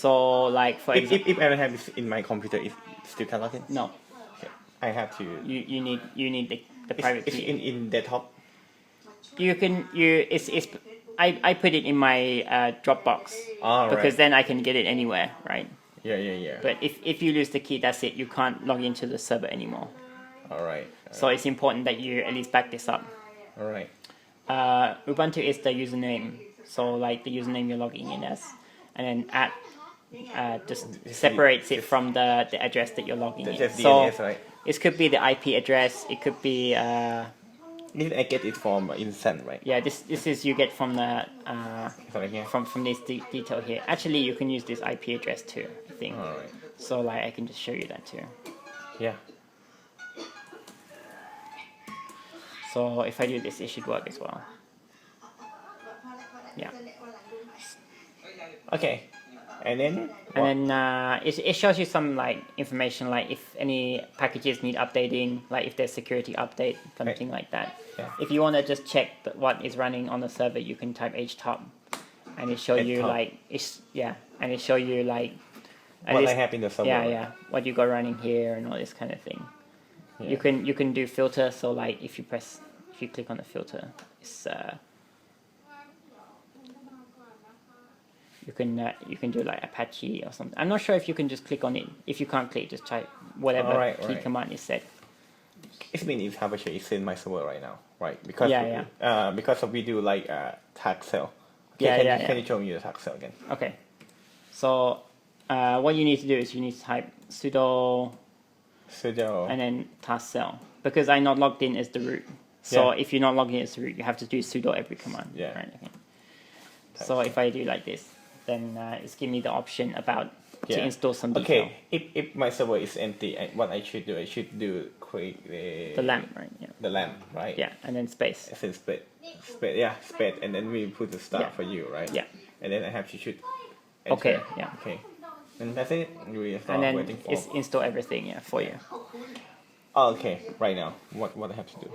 S1: So like for example,
S2: If I don't have this in my computer, if still can log in?
S1: no,
S2: Okay. I have to.
S1: you need the private
S2: It's
S1: key.
S2: in desktop.
S1: You can it's I put it in my Dropbox because then I can get it anywhere, right?
S2: Yeah.
S1: But if you lose the key, that's it. You can't log into the server anymore.
S2: All right.
S1: So it's important that you at least back this up.
S2: All right.
S1: Ubuntu is the username, so like the username you're logging in as, and then just separates it from the address that you're logging in.
S2: Just
S1: So
S2: DNS, right?
S1: it could be the IP address. It could be
S2: I get it from Instant, right?
S1: yeah. This is you get from the
S2: Sorry, here.
S1: from this detail here. Actually, you can use this IP address too. I think.
S2: All right.
S1: So like I can just show you that too.
S2: Yeah.
S1: So if I do this, it should work as well. Yeah.
S2: Okay. And then.
S1: And then it shows you some like information, like if any packages need updating, like if there's security update, something like that.
S2: Yeah.
S1: If you want to just check what is running on the server, you can type htop, and it show you
S2: htop.
S1: like and it show you like
S2: What I have in the server.
S1: yeah what you got running here and all this kind of thing.
S2: Yeah.
S1: You can do filter. So like if you click on the filter, it's you can do like Apache or something. I'm not sure if you can just click on it. If you can't click, just type whatever
S2: Alright,
S1: key
S2: alright.
S1: command is set.
S2: It means it's Habesha is in my server right now, right? Because
S1: Yeah.
S2: because we do like tag cell Can you show me the task cell again?
S1: Okay. So what you need to do is you need to type sudo
S2: Sudo.
S1: and then task cell, because I'm not logged in as the root. So
S2: Yeah.
S1: if you're not logged in as the root, you have to do sudo every command.
S2: Yeah.
S1: Right, okay. So if I do like this, then it's give me the option about to
S2: Yeah.
S1: install some detail.
S2: Okay, if my server is empty, what I should do create
S1: The lamp, right? Yeah.
S2: the lamp, right?
S1: Yeah, and then space.
S2: I said split, and then we put the start
S1: Yeah.
S2: for you, right?
S1: Yeah.
S2: And then I have to shoot.
S1: Okay,
S2: enter.
S1: yeah.
S2: Okay. And that's it. We start
S1: And then
S2: waiting for.
S1: it's install everything, yeah, for you.
S2: Oh, okay. Right now, what I have to do?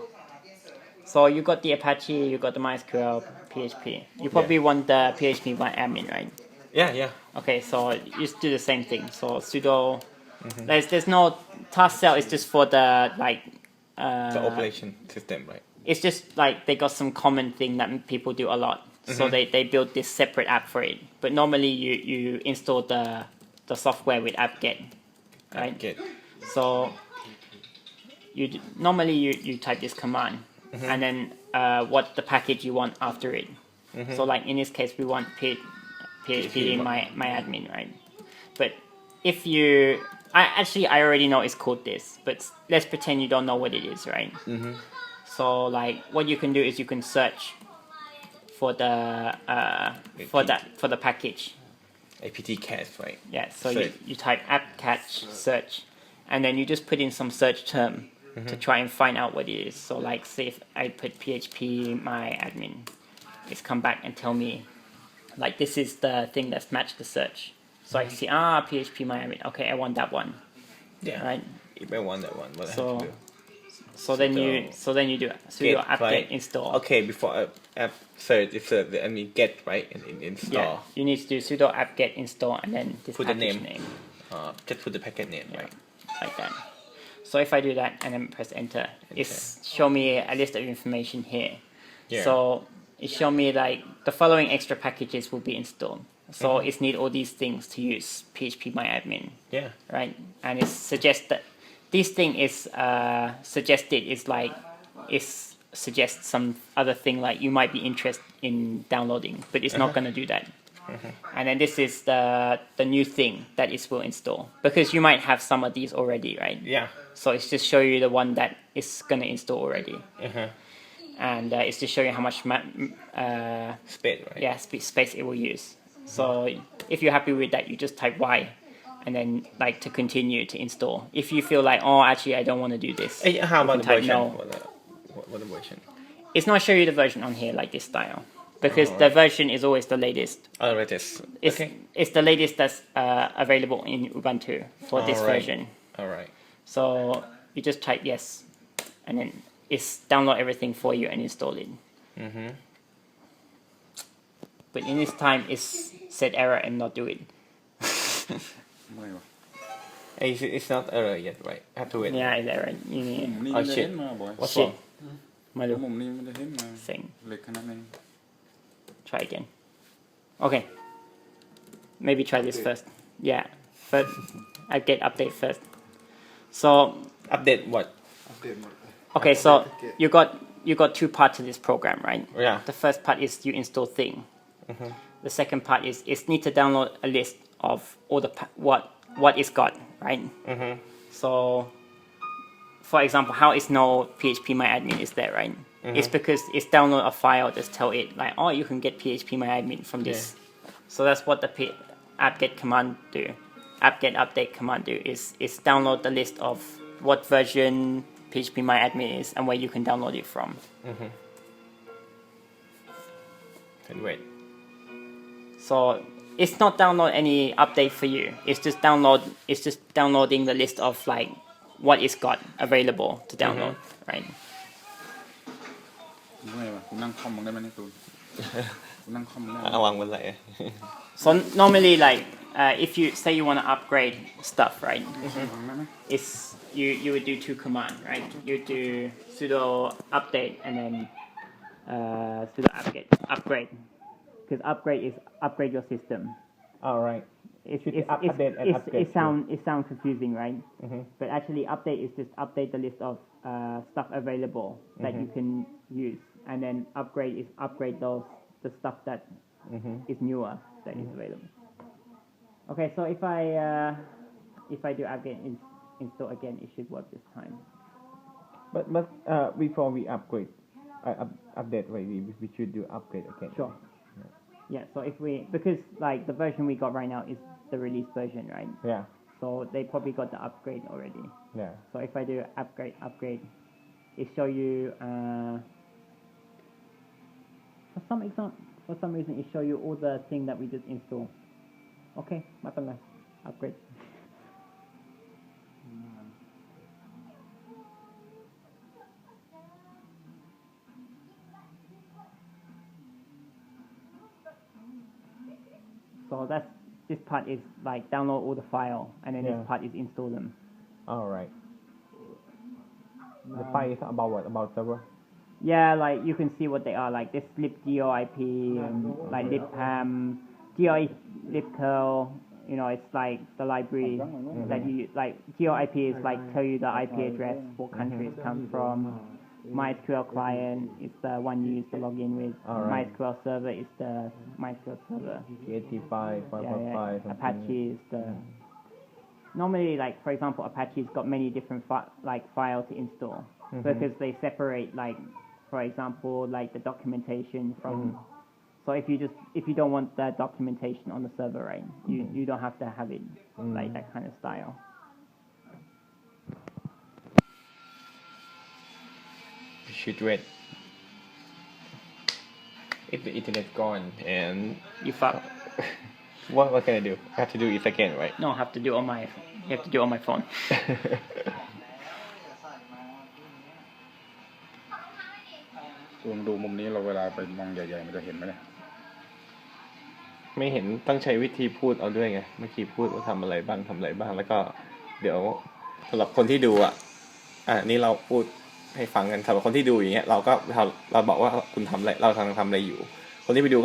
S1: So you got the Apache, you got the MySQL, PHP. You probably want the PHP by admin, right?
S2: Yeah.
S1: Okay, so you just do the same thing. So sudo. There's no task cell. It's just for the like.
S2: The operation system, right?
S1: It's just like they got some common thing that people do a lot. So they build this separate app for it. But normally you install the software with apt-get, right?
S2: Get.
S1: So normally you type this command and then what the package you want after it. So like in this case we want PHP my admin, right? But if you I already know it's called this, but let's pretend you don't know what it is, right? So like what you can do is you can search for the for the package.
S2: apt-get, right?
S1: Yeah, so
S2: Search.
S1: you type apt-get search, and then you just put in some search term to try and find out what it is. So like say if I put PHP my admin, it's come back and tell me like this is the thing that's matched the search. So I can see PHP my admin. Okay, I want that one.
S2: Yeah.
S1: Right.
S2: If I want that one, what I
S1: So
S2: have to do?
S1: so then you do sudo apt-get
S2: right?
S1: install.
S2: Okay, before app search, I mean get, right, and install.
S1: Yeah, you need to do sudo apt-get install and then this
S2: Put the
S1: package
S2: name. Just put the packet name,
S1: Yeah.
S2: right?
S1: Like that. So if I do that and then press enter, it's show me a list of information here.
S2: Yeah.
S1: So it show me like the following extra packages will be installed. So it need all these things to use PHP my admin,
S2: Yeah.
S1: right? And it suggests that this thing is suggested is like suggests some other thing like you might be interested in downloading, but it's not going to do that. And then this is the new thing that it will install, because you might have some of these already, right?
S2: Yeah.
S1: So it's just show you the one that is gonna install already, and it's to show you how much
S2: Space, right?
S1: space it will use. So if you're happy with that, you just type Y, and then like to continue to install. If you feel like actually I don't want to do this,
S2: Hey, how
S1: you
S2: about
S1: can
S2: the
S1: type
S2: version?
S1: no.
S2: What the version?
S1: It's not show you the version on here like this style, because the version is always the latest.
S2: Oh, right. Yes.
S1: It's
S2: Okay.
S1: it's the latest that's available in Ubuntu for this
S2: Alright.
S1: version.
S2: All right.
S1: So you just type yes, and then it's download everything for you and install it. But in this time, it's set error and not do it.
S2: It's not error yet, right? Have to wait.
S1: Yeah, it's error. You need
S5: นี่
S2: Oh,
S5: ไม่ได้
S2: shit.
S5: เห็นมาบ่อย
S2: What's
S1: shit.
S2: wrong?
S1: มาดู
S5: มุมนี้ไม่ได้เห็นมา
S1: thing.
S5: เล็กขนาดนี้
S1: Try again. Okay. Maybe try this first. Yeah. First, I get update first. So
S2: Update what?
S3: อัปเดตหมด
S1: okay, so you got two parts to this program, right?
S2: Yeah.
S1: The first part is you install thing. The second part is it need to download a list of all the what it's got, right? So, for example, how is no PHP my admin is there, right? It's because it's download a file just tell it like, you can get PHP my admin from this. So that's what the apt-get command do. Apt-get update command do is download the list of what version PHP my admin is and where you can download it from.
S2: And wait.
S1: So it's not download any update for you. It's just downloading the list of like what it's got available to download, right?
S5: เมื่อยวะกูนั่งคอมมึงได้ไหมเนี่ยตูนกูนั่งคอมมึงได้ไหม
S2: เอาวางบนไหล่
S1: So normally, like if you say you want to upgrade stuff, right?
S5: วางได้ไหม
S1: It's you would do two commands, right? You do sudo update and then sudo upgrade, because upgrade is upgrade your system.
S2: All right. Update and upgrade
S1: It sounds confusing, right? But actually, update is just update the list of stuff available that you can use, and then upgrade is upgrade the stuff that is newer that is available. Okay, so if I do install again, it should work this time.
S2: But before we upgrade, update, right? We should do upgrade again.
S1: Sure. Yeah. So because like the version we got right now is the release version, right?
S2: Yeah.
S1: So they probably got the upgrade already.
S2: Yeah.
S1: So if I do upgrade, it show you for some reason it show you all the thing that we just installed. Okay, ไม่เป็นไร upgrade. So this part is like download all the file, and then this part is install them.
S2: All right. The file is about what? About server?
S1: Yeah, like you can see what they are, like this libgeo-ip, like libpam, geolibcurl, you know, it's like the library that you, like geo-ip is like tell you the IP address, what country it comes from. MySQL client is the one you use to log in with.
S2: Alright.
S1: MySQL server is the MySQL server.
S2: PHP 5, 5.5,
S1: Apache is the... Normally, like, for example, Apache's got many different files to install because they separate, like, for example, like the documentation from... So if you don't want the documentation on the server, right, you don't have to have it like that kind of style.
S2: Should wait. If the internet gone and
S1: You fuck.
S2: what can I do? I have to do it again, right?
S1: No, I have to do on my... You have to do on my phone.
S5: ลองดูมุมนี้เราเวลาไปมองใหญ่ๆมันจะเห็นไหมเนี่ย
S2: ไม่เห็นต้องใช้วิธีพูดเอาด้วยไงเมื่อกี้พูดว่าทำอะไรบ้างแล้วก็เดี๋ยวสำหรับคนที่ดูนี่เราพูดให้ฟังกันสำหรับคนที่ดูอย่างเงี้ยเราบอกว่าคุณทำอะไรเราทำอะไรอยู่คนที่ไปดู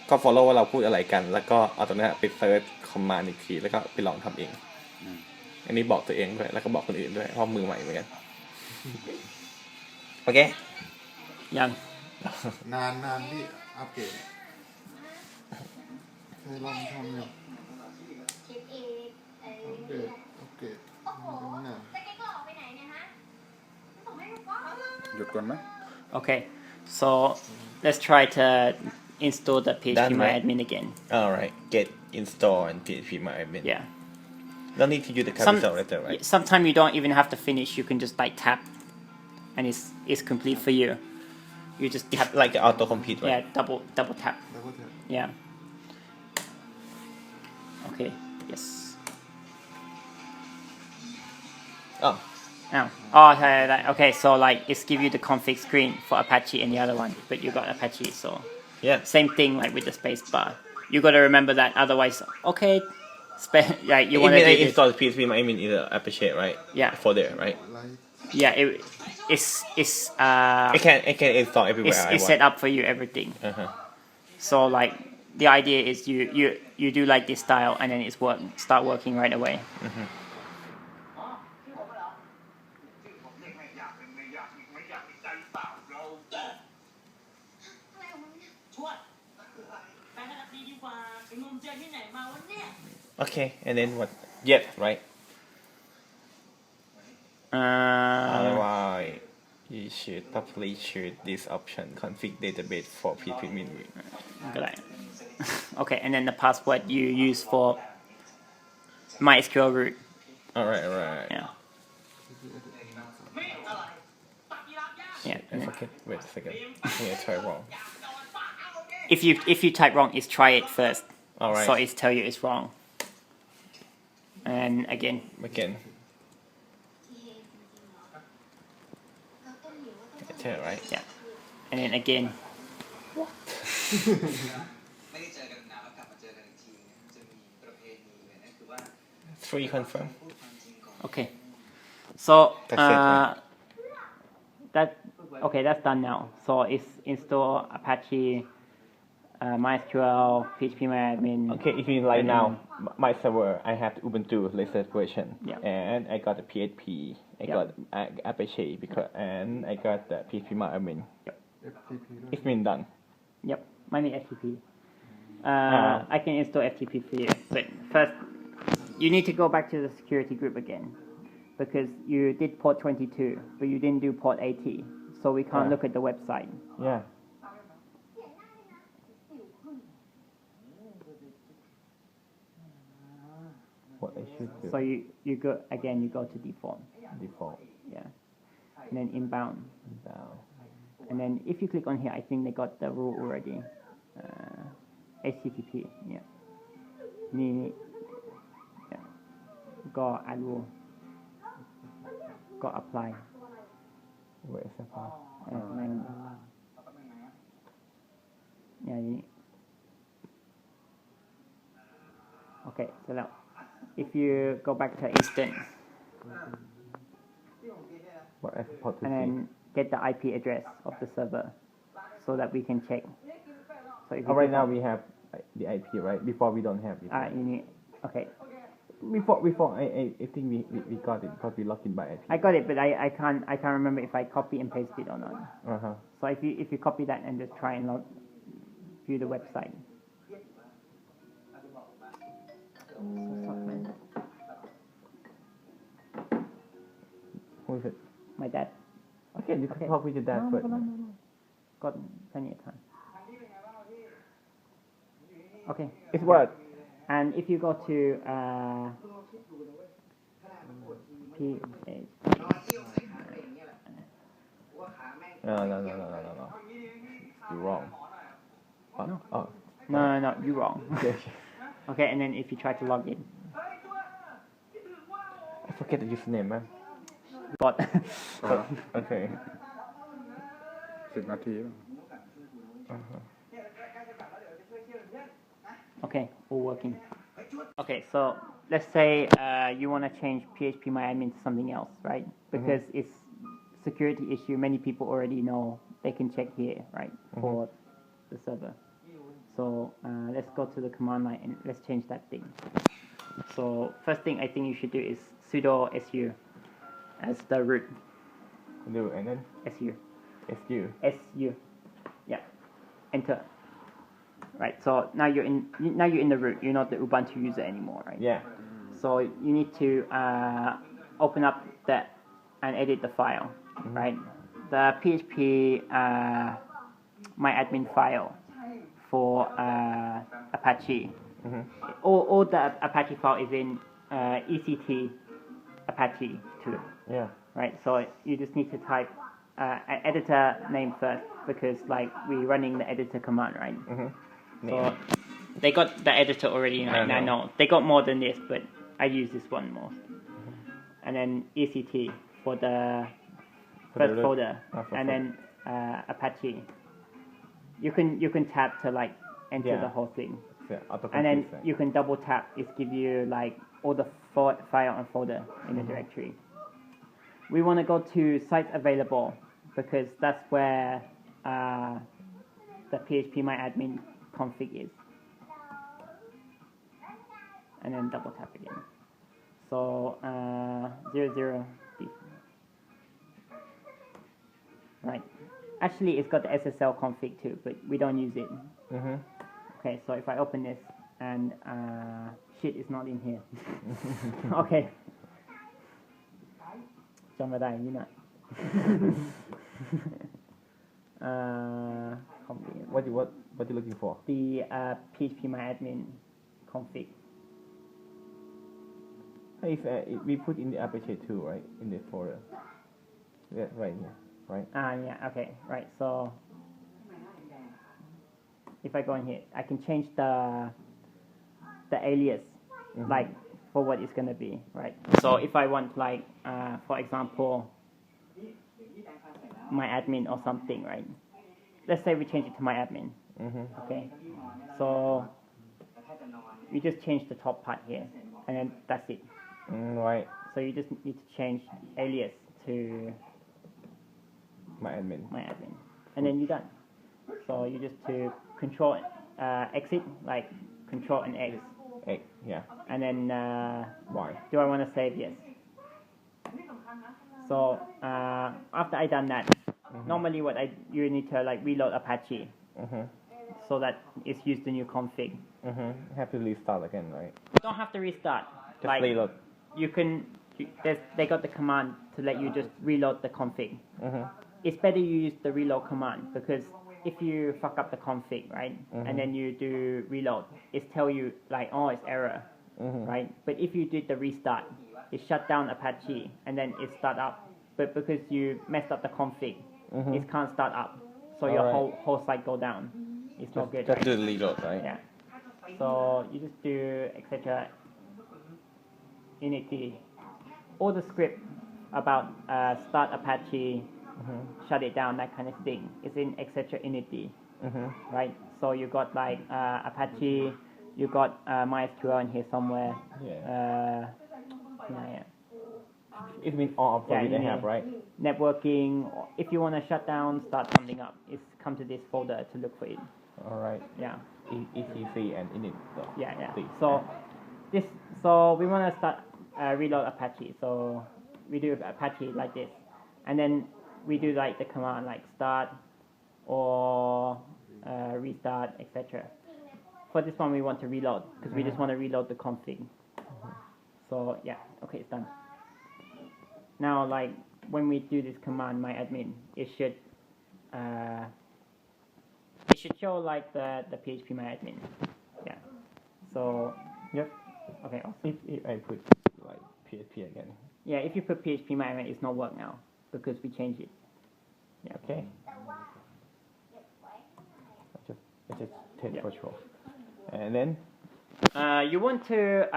S2: ก็ follow ว่าเราพูดอะไรกันแล้วก็เอาตรงนั้นไปเซิร์ชคอมมานด์อีกทีแล้วก็ไปลองทำเองอันนี้บอกตัวเองด้วยแล้วก็บอกคนอื่นด้วยเพราะมือใหม่เหมือนกันโอเค
S1: ยัง
S3: นานที่อัปเกรดเคยลองทำอยู่
S4: คิดอีกไอ้
S3: อัปเกรด
S4: โอ้โห
S3: นาน
S4: แต่แกก็ออกไปไหนเนี่ยฮะส่งให้ลูกก้อน
S5: หยุดก่อนไหม
S1: Okay, so let's try to install the
S2: Done, right?
S1: PHPMyAdmin again.
S2: alright get install and PHPMyAdmin
S1: Yeah.
S2: don't need to use the capital letter right
S1: Sometimes you don't even have to finish. You can just like tap, and it's complete for you. You just tap.
S2: like the auto complete right
S1: Yeah, double tap.
S3: แล้วก็จะ
S1: Yeah. Okay. Yes.
S2: oh
S1: Okay, so like it's give you the config screen for Apache and the other one, but you got Apache, so
S2: yeah
S1: same thing like with the space bar. You got to remember that, otherwise, okay, like you want to
S2: I
S1: do this.
S2: install PHPMyAdmin in the Apache right
S1: Yeah.
S2: folder right
S3: ไลท์
S1: Yeah,
S2: I can install everywhere I
S1: it's
S2: want
S1: set up for you everything. So like the idea is you do like this style and then it's start working right away.
S2: okay and then what yes right otherwise you should probably choose this option config database for PHPMyAdmin
S1: Good. Okay, and then the password you use for MySQL root.
S2: alright
S1: Yeah. Yeah. and then
S2: okay wait a second I think I tried wrong
S1: if you type wrong, it's try it first.
S2: alright
S1: So it's tell you it's wrong. And again.
S2: Okay, right
S1: Yeah. And then again.
S6: ไม่ได้เจอกันนานแล้วกลับมาเจอกันอีกทีเนี่ยจะมีประเพณีเลยนะคือว่า
S2: 3 confirm
S6: พูดความจริงก่อน
S1: Okay. So
S2: That's it, right?
S1: that's done now. So it's install Apache, MySQL, PHPMyAdmin.
S2: okay if you like now my server I have Ubuntu latest version
S1: Yeah.
S2: and I got the PHP I
S1: Yeah.
S2: got Apache because and I got the PHPMyAdmin
S3: FTP ด้วย
S2: it's been done
S1: Yep. ไม่มี FTP. I can install FTP for you, but first you need to go back to the security group again because you did port 22, but you didn't do port 80, so we can't look at the website.
S2: Yeah. What I should do.
S1: So you go again. You go to default,
S2: Default.
S1: yeah, and then inbound,
S2: Down.
S1: and then if you click on here, I think they got the rule already. HTTP, yeah. นี่ yeah. ก็ add rule ก็ apply
S2: Where is the file?
S1: นั่นอย่างนี้ โอเคเสร็จแล้ว if you go back to instance
S2: What I port to
S1: and
S2: see?
S1: then get the IP address of the server so that we can check. So if you
S2: Oh, right
S1: click
S2: now
S1: on-
S2: we have the IP, right? Before we don't have it.
S1: you need, okay.
S2: Before I think we got it because we logged in by IP.
S1: I got it, but I can't remember if I copy and paste it or not.
S2: Uh-huh.
S1: So if you copy that and just try and view the website.
S2: Who is it?
S1: My dad.
S2: Okay, you can
S1: Okay.
S2: talk with your dad first.
S1: Got plenty of time. Okay.
S2: It's what?
S1: And if you go to PH,
S2: No. You're wrong. Oh,
S1: No.
S2: Oh.
S1: no, you're wrong.
S2: Okay.
S1: Okay, and then if you try to log in,
S2: I forget the username, man.
S1: got
S2: Okay.
S5: 10 นาที
S2: Uh-huh.
S1: okay, all working. Okay, so let's say you want to change PHPMyAdmin to something else, right? Because it's security issue. Many people already know they can check here, right, for the server. So let's go to the command line and let's change that thing. So first thing I think you should do is sudo su as the root.
S2: Do and then
S1: Su.
S2: SU.
S1: Su. Yeah. Enter. Right. So now you're in the root. You're not the Ubuntu user anymore, right?
S2: Yeah.
S1: So you need to open up that and edit the file, right? The PHP myadmin file for Apache. All the Apache file is in ECT Apache 2,
S2: Yeah.
S1: right? So you just need to type an editor name first because like we're running the editor command, right? So they got the editor already, right?
S2: I
S1: I
S2: know.
S1: know. They got more than this, but I use this one more. And then ECT for the first
S2: root.
S1: folder,
S2: For
S1: and then Apache. You can tap to like enter
S2: Yeah.
S1: the whole thing,
S2: Yeah. Auto
S1: and then
S2: complete,
S1: you can double tap. It give you like all the file and folder in the directory. We want to go to sites available because that's where the PHPMyAdmin config is, and then double tap again. So 00 right. Actually, it's got the SSL config too, but we don't use it. Okay, so if I open this and shit is not in here. Okay. จำไม่ได้นี่นะ config
S2: What you looking for?
S1: the PHPMyAdmin config.
S2: If we put in the Apache 2, right, in the folder. Yeah, right here, right?
S1: Yeah, okay, right. So if I go in here, I can change the alias, like for what it's gonna be, right? So if I want like, for example, my admin or something, right? Let's say we change it to my admin. Okay. So we just change the top part here, and then that's it.
S2: Right.
S1: So you just need to change alias to
S2: My admin.
S1: my admin, and then you're done. So you just to control exit, like control and X,
S2: X. Yeah.
S1: and then
S2: Y.
S1: do I want to save? Yes. So after I done that, normally what you need to like reload Apache. so that it's used the new config.
S2: Have to restart again, right?
S1: You don't have to restart.
S2: Just reload.
S1: You can. They got the command to let you just reload the config.
S2: Mm-hmm.
S1: It's better you use the reload command because if you fuck up the config, right, and then you do reload, it tell you like, oh, it's error, right? But if you did the restart, it shut down Apache and then it start up. But because you messed up the config, it can't start up. So your
S2: Alright.
S1: whole site go down. It's not good.
S2: Just
S1: Right?
S2: do the reload, right?
S1: Yeah. So you just do etc. init. All the script about start Apache, shut it down, that kind of thing is in etc. init. Right? So you got like Apache, you got MySQL in here somewhere.
S2: Yeah.
S1: Yeah.
S2: It means all of
S1: Yeah,
S2: what we
S1: you
S2: have,
S1: need-
S2: right?
S1: Networking. If you want to shut down, start something up, it's come to this folder to look for it.
S2: Alright.
S1: Yeah.
S2: etc and init.
S1: Yeah, yeah.
S2: Please.
S1: So we want to start reload Apache. So we do Apache like this, and then we do like the command like start or restart, etc. For this one, we want to reload because we just want to reload the config. So yeah, okay, it's done. Now, like when we do this command, my admin, it should show like the PHP my admin. Yeah. So
S2: Yep.
S1: okay, awesome.
S2: If I put like PHP again.
S1: Yeah, if you put PHP my admin, it's not work now because we changed it. Yeah.
S2: Okay. I just take
S1: Yeah.
S2: for sure. And then
S1: You want to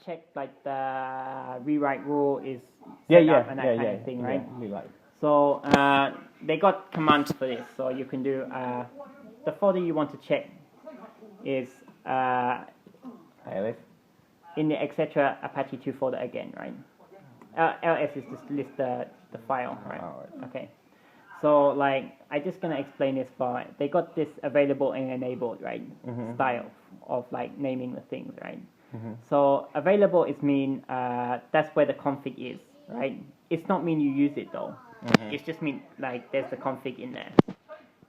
S1: check like the rewrite rule is
S2: yeah,
S1: set
S2: yeah,
S1: up and that
S2: yeah,
S1: kind
S2: yeah,
S1: of thing, right?
S2: Yeah, we like.
S1: So they got commands for this, so you can do the folder you want to check is
S2: ILS.
S1: in the etc. Apache 2 folder again, right? ls is just list the file, right?
S2: Alright.
S1: Okay. So like I just gonna explain this part. They got this available and enabled, right? Style of like naming the things, right? So available is mean that's where the config is, right? It's not mean you use it though. It's just mean like there's the config in there.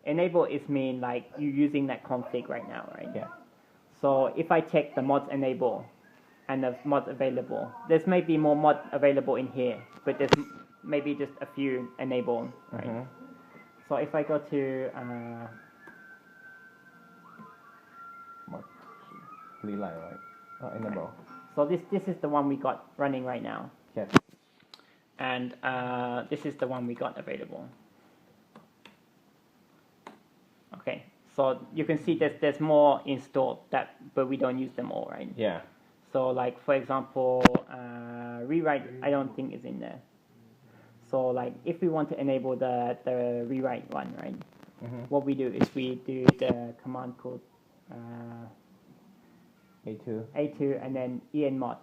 S1: Enable is mean like you using that config right now, right?
S2: Yeah.
S1: So if I check the mods enable and the mods available, there's maybe more mod available in here, but there's maybe just a few enable, right? So if I go to
S2: Relay, right? Oh, enable.
S1: so this is the one we got running right now,
S2: Yes.
S1: and this is the one we got available. Okay, so you can see there's more installed but we don't use them all, right?
S2: Yeah.
S1: So like for example, rewrite I don't think is in there. So like if we want to enable the rewrite one, right? What we do is we do the command code
S2: A2.
S1: A2 and then enmod,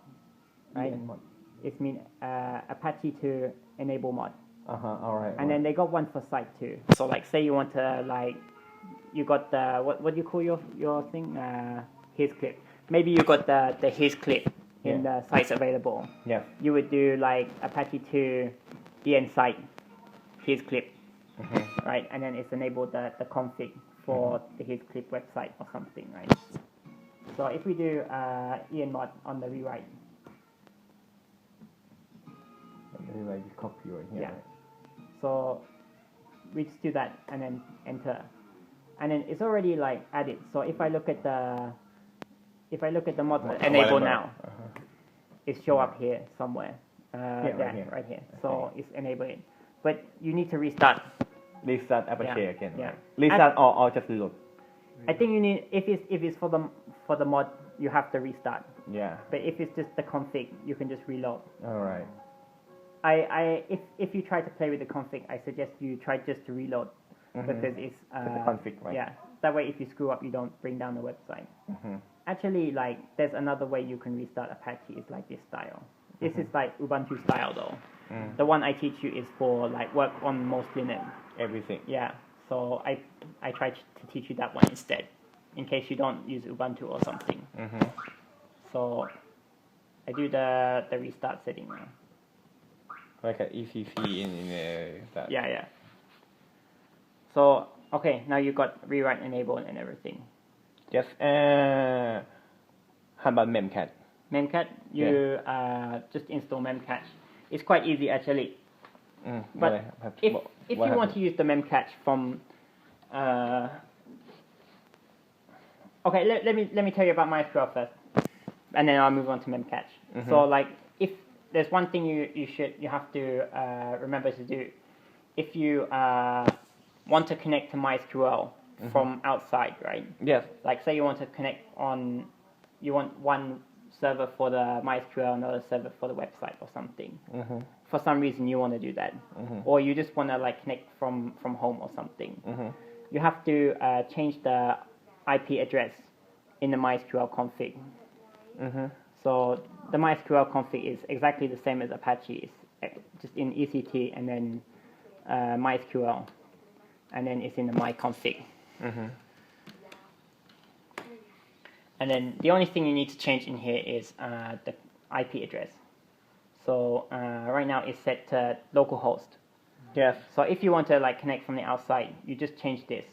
S1: right?
S2: enmod.
S1: It means Apache to enable mod.
S2: Alright.
S1: And then they got one for site too. So like say you want to like you got the what do you call your thing? His clip. Maybe you got the his clip in the sites available.
S2: Yeah.
S1: You would do like Apache to en site his clip, right? And then it's enabled the config for the his clip website or something, right? So if we do enmod on the rewrite,
S2: Like copy right here.
S1: Yeah.
S2: Right?
S1: so we just do that and then enter, and then it's already like added. So if I look at the mod enable now, it show up here somewhere. Right here. So it's enabled, but you need to restart.
S2: Restart Apache
S1: Yeah,
S2: again.
S1: yeah.
S2: Right? Restart or just reload.
S1: I think you need if it's for the mod, you have to restart.
S2: Yeah.
S1: But if it's just the config, you can just reload.
S2: Alright.
S1: If you try to play with the config, I suggest you try just to reload because it's
S2: the config, right?
S1: Yeah. That way, if you screw up, you don't bring down the website. Actually, like there's another way you can restart Apache. It's like this style. This is like Ubuntu style though. The one I teach you is for like work on most Linux.
S2: Everything.
S1: Yeah. So I try to teach you that one instead, in case you don't use Ubuntu or something. So I do the restart setting now.
S2: Like an ECC in that.
S1: Yeah. So okay, now you got rewrite enabled and everything.
S2: Yes. How about Memcat?
S1: Memcat, you just install Memcache. It's quite easy actually. But if you want to use the Memcache from okay, let me tell you about MySQL first, and then I'll move on to Memcache. So like, if there's one thing you have to remember to do, if you want to connect to MySQL from outside, right?
S2: Yes.
S1: Like say you want to connect you want one server for the MySQL, another server for the website or something. For some reason you want to do that, or you just want to like connect from home or something. You have to change the IP address in the MySQL config. So the MySQL config is exactly the same as Apache. It's just in ECT and then MySQL, and then it's in the myconfig. And then the only thing you need to change in here is the IP address. So right now it's set to localhost.
S2: Yes.
S1: So if you want to like connect from the outside, you just change this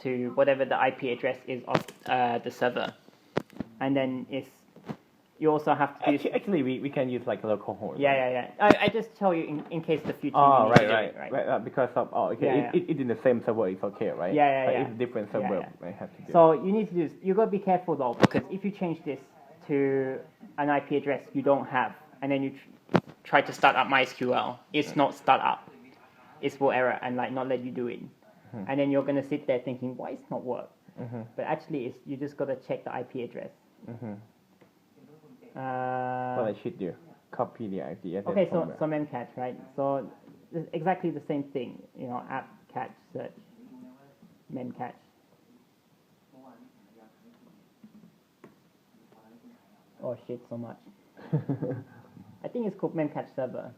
S1: to whatever the IP address is of the server, and then you also have to do.
S2: Actually, we can use like localhost.
S1: Yeah. I just tell you in case the future.
S2: Oh,
S1: you need to do it,
S2: right. Because of okay, it's in the same server. It's okay, right? But it's different server. I have to do.
S1: So you need to do. You gotta be careful though, because if you change this to an IP address you don't have, and then you try to start up MySQL, it's not start up. It's will error and like not let you do it, and then you're gonna sit there thinking, why it's not work? But actually, you just gotta check the IP address.
S2: What I should do? Copy the IP address.
S1: Okay, so Memcache, right? So it's exactly the same thing. You know, app cache search Memcache. Oh shit, so much. I think it's called Memcache server.